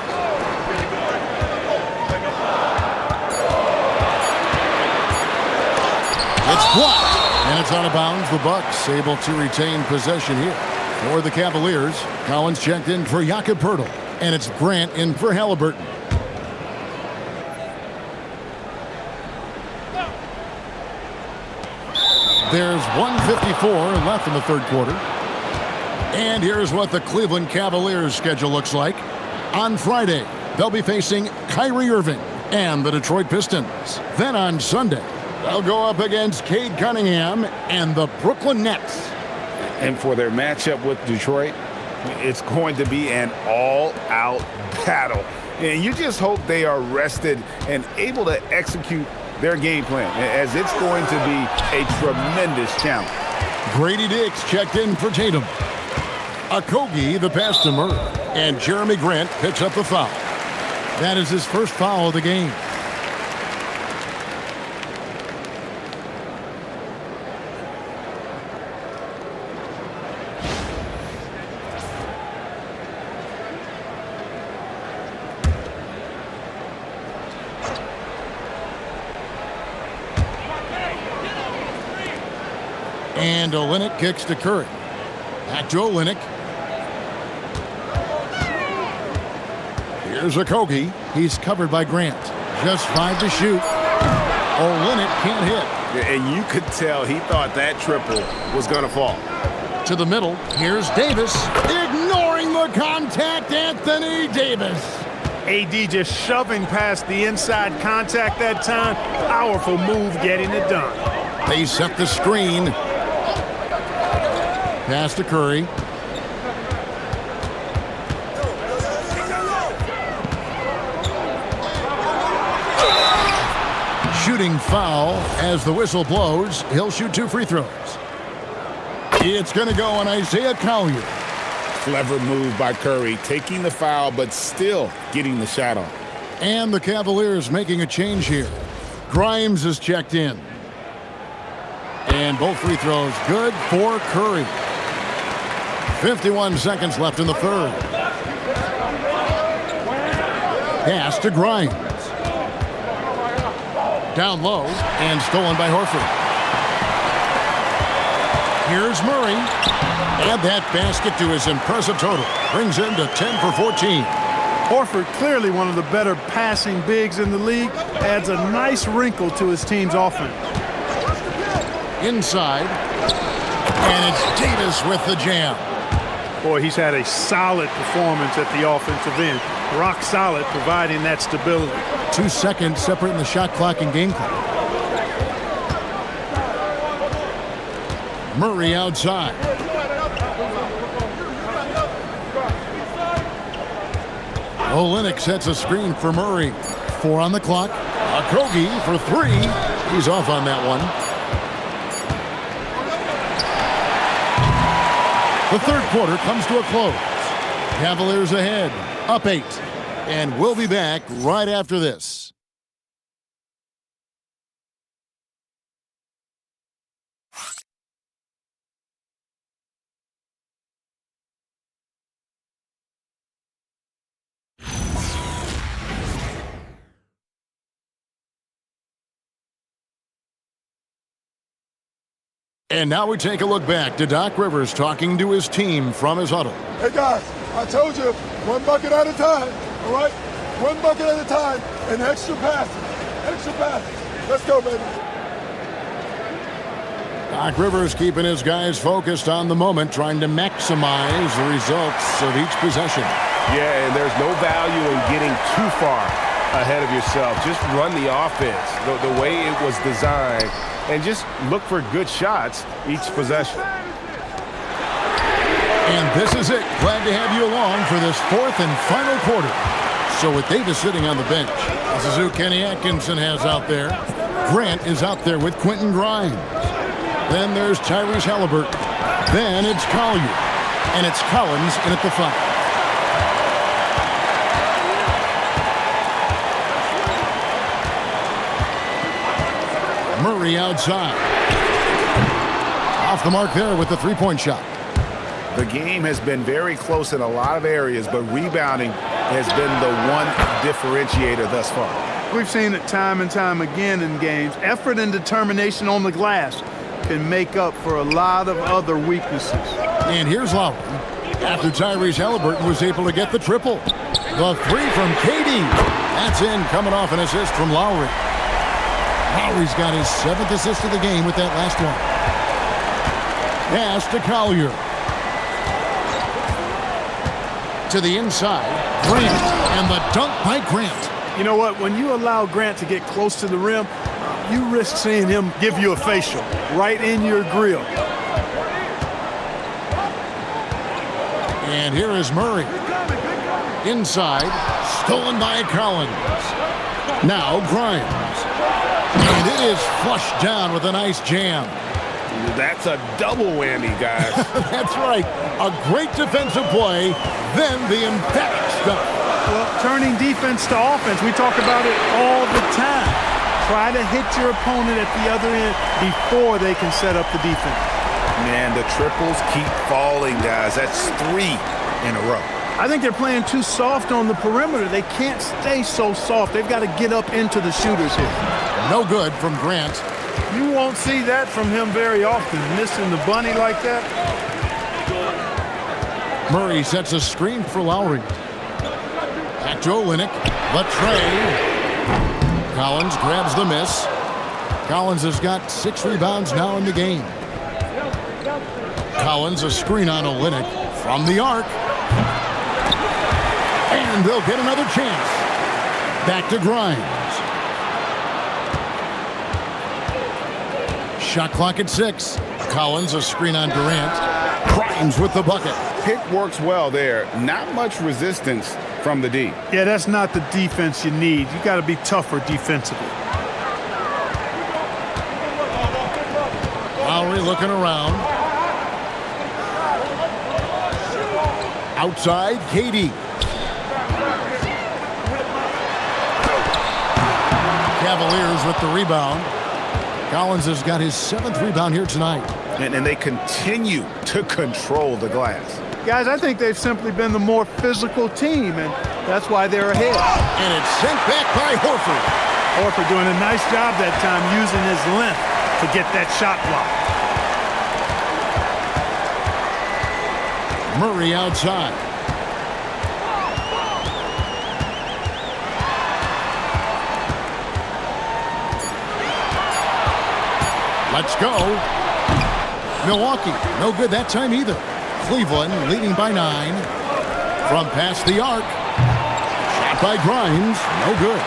It's blocked, and it's out of bounds. The Bucks able to retain possession here. For the Cavaliers, Collins checked in for Jakob Poeltl, and it's Grant in for Halliburton. There's 1:54 left in the third quarter. And here's what the Cleveland Cavaliers schedule looks like. On Friday, they'll be facing Kyrie Irving and the Detroit Pistons. Then on Sunday, they'll go up against Cade Cunningham and the Brooklyn Nets. And for their matchup with Detroit, it's going to be an all-out battle. And you just hope they are rested and able to execute their game plan, as it's going to be a tremendous challenge. Grady Dix checked in for Tatum. Okogie the pass to Murray. And Jeremy Grant picks up the foul. That is his first foul of the game. And Olynyk kicks to Curry. Back to Olynyk. Here's Okogie. He's covered by Grant. Just 5 to shoot. Olynyk can't hit. And you could tell he thought that triple was going to fall. To the middle. Here's Davis. Ignoring the contact, Anthony Davis. AD just shoving past the inside contact that time. Powerful move getting it done. They set the screen. Pass to Curry. shooting foul. As the whistle blows, he'll shoot 2 free throws. It's going to go on Isaiah Collier. Clever move by Curry, taking the foul, but still getting the shot on. And the Cavaliers making a change here. Grimes is checked in. And both free throws good for Curry. 51 seconds left in the third. Pass to Grimes. Down low and stolen by Horford. Here's Murray. And that basket to his impressive total. Brings him to 10 for 14. Horford, clearly one of the better passing bigs in the league, adds a nice wrinkle to his team's offense. Inside. And it's Davis with the jam. Boy, he's had a solid performance at the offensive end. Rock solid, providing that stability. 2 seconds separating the shot clock and game clock. Murray outside. Olynyk sets a screen for Murray. 4 on the clock. Okogie for 3. He's off on that one. The third quarter comes to a close. Cavaliers ahead, up 8. And we'll be back right after this. And now we take a look back to Doc Rivers talking to his team from his huddle. Hey guys, I told you, 1 bucket at a time, all right? 1 bucket at a time and extra passes. Extra passes. Let's go, baby. Doc Rivers keeping his guys focused on the moment, trying to maximize the results of each possession. Yeah, and there's no value in getting too far ahead of yourself. Just run the offense the way it was designed and just look for good shots each possession. And this is it. Glad to have you along for this 4th and final quarter. So with Davis sitting on the bench, this is who Kenny Atkinson has out there. Grant is out there with Quentin Grimes. Then there's Tyrese Halliburton. Then it's Collier. And it's Collins in at the 5. Murray outside. Off the mark there with the 3-point shot. The game has been very close in a lot of areas, but rebounding has been the one differentiator thus far. We've seen it time and time again in games. Effort and determination on the glass can make up for a lot of other weaknesses. And here's Lowry. After Tyrese Halliburton was able to get the triple. The 3 from KD. That's in, coming off an assist from Lowry. Lowry's got his 7th assist of the game with that last one. Pass to Collier. To the inside, Grant, and the dunk by Grant. You know what? When you allow Grant to get close to the rim, you risk seeing him give you a facial right in your grill. And here is Murray. Inside, stolen by Collins. Now Grimes. And it is flushed down with a nice jam. That's a double whammy, guys. That's right. A great defensive play, then the emphatic stuff. Well, turning defense to offense, we talk about it all the time. Try to hit your opponent at the other end before they can set up the defense. Man, the triples keep falling, guys. That's 3 in a row. I think they're playing too soft on the perimeter. They can't stay so soft. They've got to get up into the shooters here. No good from Grant. You won't see that from him very often, missing the bunny like that. Murray sets a screen for Lowry. Back to Olynyk. The tray. Collins grabs the miss. Collins has got 6 rebounds now in the game. Collins a screen on Olynyk from the arc. And they'll get another chance. Back to Grimes. Shot clock at 6. Collins a screen on Durant. Grimes with the bucket. Pick works well there. Not much resistance from the D. Yeah, that's not the defense you need. You got to be tougher defensively. Lowry looking around. Outside, KD. Cavaliers with the rebound. Collins has got his 7th rebound here tonight. And they continue to control the glass. Guys, I think they've simply been the more physical team, and that's why they're ahead. And it's sent back by Horford. Horford doing a nice job that time using his length to get that shot block. Murray outside. Let's go. Milwaukee, no good that time either. Cleveland leading by 9. From past the arc. Shot by Grimes, no good.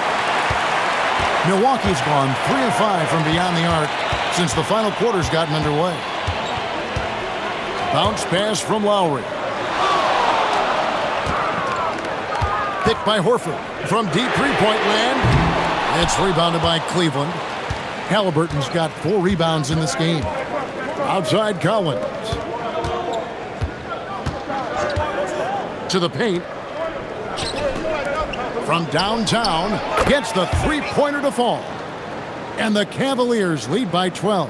Milwaukee's gone 3 of 5 from beyond the arc since the final quarter's gotten underway. Bounce pass from Lowry. Picked by Horford from deep three-point land. It's rebounded by Cleveland. Halliburton's got 4 rebounds in this game. Outside Collins. To the paint. From downtown, gets the three-pointer to fall. And the Cavaliers lead by 12.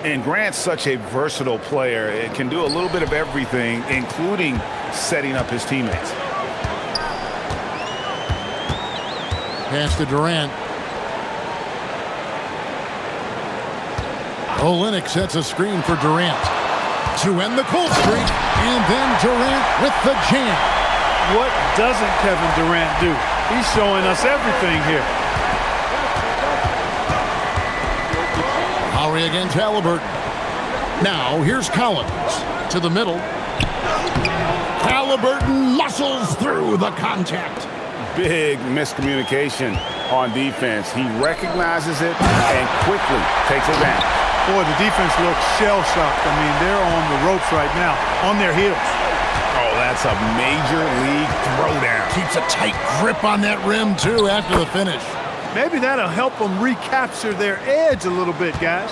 And Grant's such a versatile player. It can do a little bit of everything, including setting up his teammates. Pass to Durant. Olynyk sets a screen for Durant to end the cold streak, and then Durant with the jam. What doesn't Kevin Durant do? He's showing us everything here. Lowry against Halliburton. Now here's Collins to the middle. Halliburton muscles through the contact. Big miscommunication on defense. He recognizes it and quickly takes advantage. Boy, the defense looks shell-shocked. I mean, they're on the ropes right now, on their heels. Oh, that's a major league throwdown. Keeps a tight grip on that rim, too, after the finish. Maybe that'll help them recapture their edge a little bit, guys.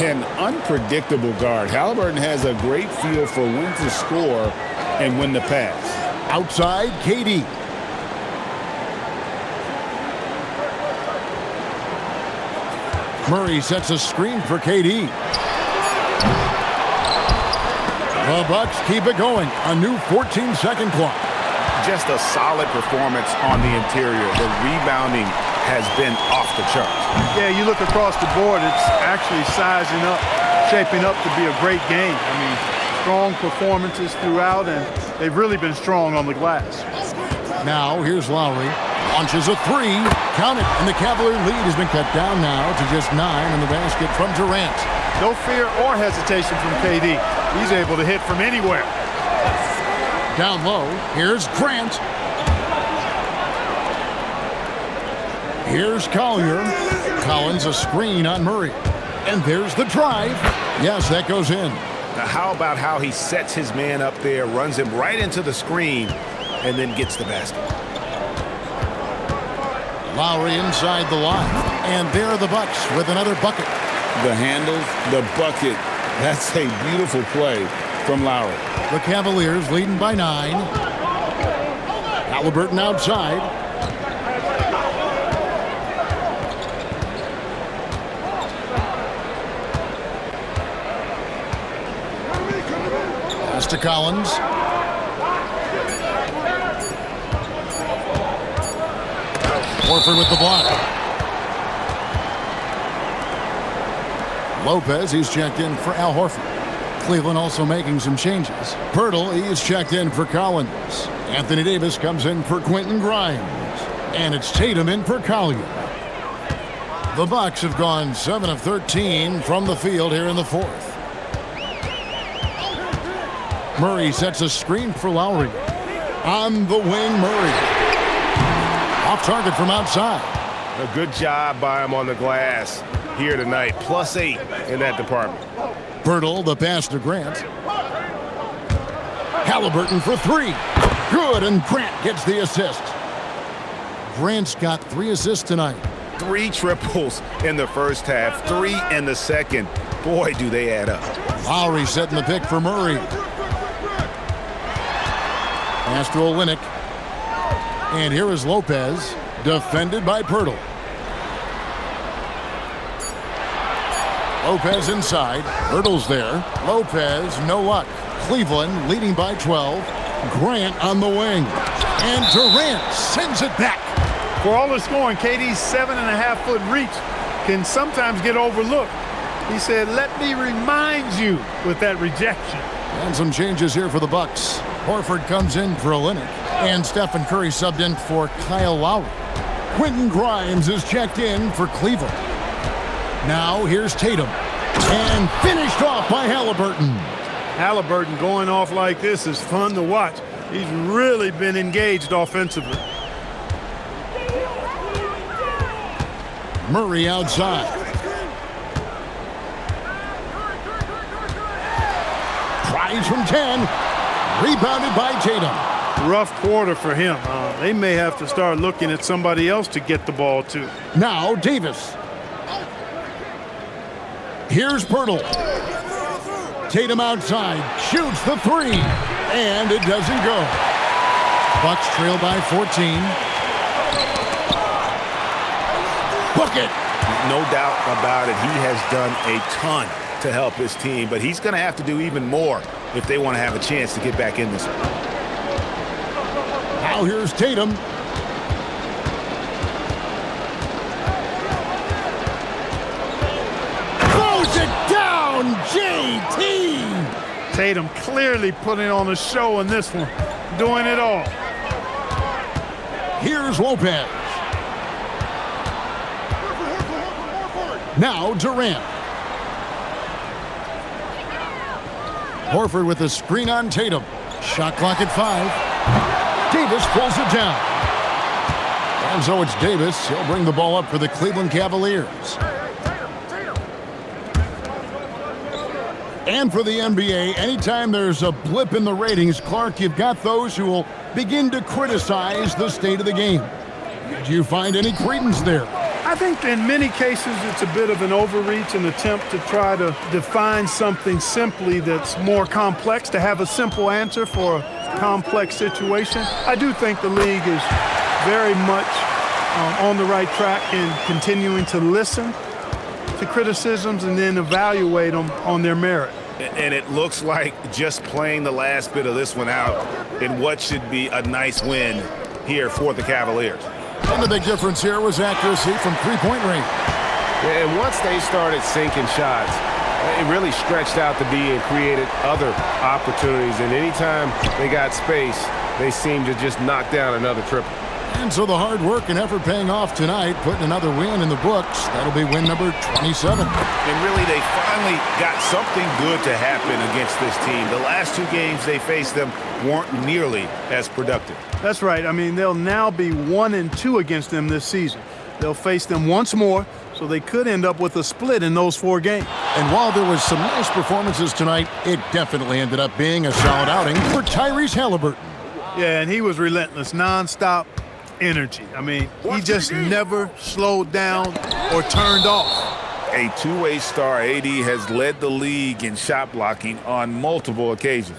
An unpredictable guard. Halliburton has a great feel for when to score and when to pass. Outside, KD. Murray sets a screen for KD. The Bucks keep it going. A new 14-second clock. Just a solid performance on the interior. The rebounding has been off the charts. Yeah, you look across the board, it's actually sizing up, shaping up to be a great game. I mean, strong performances throughout, and they've really been strong on the glass. Now, here's Lowry. Launches a 3. Count it. And the Cavalier lead has been cut down now to just 9 in the basket from Durant. No fear or hesitation from KD. He's able to hit from anywhere. Down low, here's Grant. Here's Collier. Collins a screen on Murray. And there's the drive. Yes, that goes in. Now, how about how he sets his man up there, runs him right into the screen, and then gets the basket. Lowry inside the line. And there are the Bucks with another bucket. The handles, the bucket. That's a beautiful play from Lowry. The Cavaliers leading by 9. Halliburton outside. Pass to Collins. Horford with the block. Lopez, he's checked in for Al Horford. Cleveland also making some changes. Pirtle, he's checked in for Collins. Anthony Davis comes in for Quentin Grimes. And it's Tatum in for Collier. The Bucks have gone 7 of 13 from the field here in the 4th. Murray sets a screen for Lowry. On the wing, Murray. Off target from outside. A good job by him on the glass here tonight. +8 in that department. Pirtle, the pass to Grant. Halliburton for 3. Good, and Grant gets the assist. Grant's got 3 assists tonight. 3 triples in the first half, 3 in the second. Boy, do they add up. Lowry setting the pick for Murray. Pass to Olynyk. And here is Lopez, defended by Pirtle. Lopez inside. Pirtle's there. Lopez, no luck. Cleveland leading by 12. Grant on the wing. And Durant sends it back. For all the scoring, KD's 7.5-foot reach can sometimes get overlooked. He said, let me remind you with that rejection. And some changes here for the Bucks. Horford comes in for Olynyk. And Stephen Curry subbed in for Kyle Lowry. Quentin Grimes is checked in for Cleveland. Now here's Tatum. And finished off by Halliburton. Halliburton going off like this is fun to watch. He's really been engaged offensively. Murray outside. Tries from 10. Rebounded by Tatum. Rough quarter for him. They may have to start looking at somebody else to get the ball to. Now Davis. Here's Pirtle. Tatum outside. Shoots the 3. And it doesn't go. Bucks trail by 14. Bucket. No doubt about it. He has done a ton to help his team, but he's going to have to do even more if they want to have a chance to get back in this one. Now here's Tatum. Throws it down, JT. Tatum clearly putting on a show in this one, doing it all. Here's Lopez. Now Durant. Horford with a screen on Tatum. Shot clock at 5. Davis pulls it down. And so it's Davis. He'll bring the ball up for the Cleveland Cavaliers. And for the NBA, anytime there's a blip in the ratings, Clark, you've got those who will begin to criticize the state of the game. Do you find any credence there? I think in many cases it's a bit of an overreach, an attempt to try to define something simply that's more complex, to have a simple answer for a complex situation. I do think the league is very much on the right track in continuing to listen to criticisms and then evaluate them on their merit. And it looks like just playing the last bit of this one out in what should be a nice win here for the Cavaliers. And the big difference here was accuracy from three-point range. And once they started sinking shots, it really stretched out the D and created other opportunities. And anytime they got space, they seemed to just knock down another triple. And so the hard work and effort paying off tonight, putting another win in the books. That'll be win number 27. And really, they finally got something good to happen against this team. The last 2 games they faced them weren't nearly as productive. That's right. I mean, they'll now be 1-2 against them this season. They'll face them once more, so they could end up with a split in those 4 games. And while there was some nice performances tonight, it definitely ended up being a solid outing for Tyrese Halliburton. Yeah, and he was relentless, nonstop energy. I mean, he just never slowed down or turned off. A two-way star, AD has led the league in shot blocking on multiple occasions.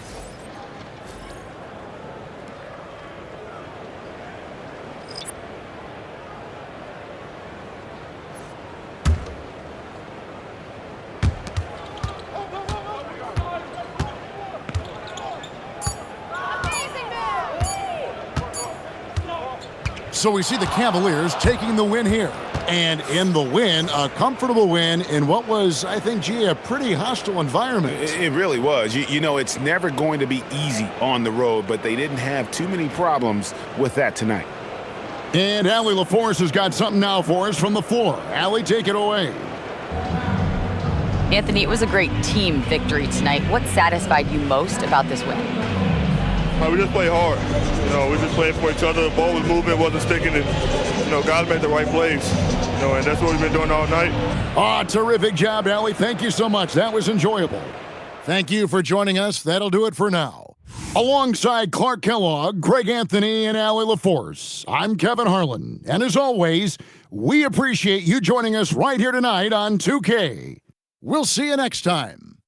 So we see the Cavaliers taking the win here. And in the win, a comfortable win in what was, I think, a pretty hostile environment. It really was. You know, it's never going to be easy on the road, but they didn't have too many problems with that tonight. And Allie LaForce has got something now for us from the floor. Allie, take it away. Anthony, it was a great team victory tonight. What satisfied you most about this win? We just played hard. We just played for each other. The ball was moving, wasn't sticking, and guys made the right plays. And that's what we've been doing all night. Terrific job, Allie. Thank you so much. That was enjoyable. Thank you for joining us. That'll do it for now. Alongside Clark Kellogg, Greg Anthony, and Allie LaForce, I'm Kevin Harlan. And as always, we appreciate you joining us right here tonight on 2K. We'll see you next time.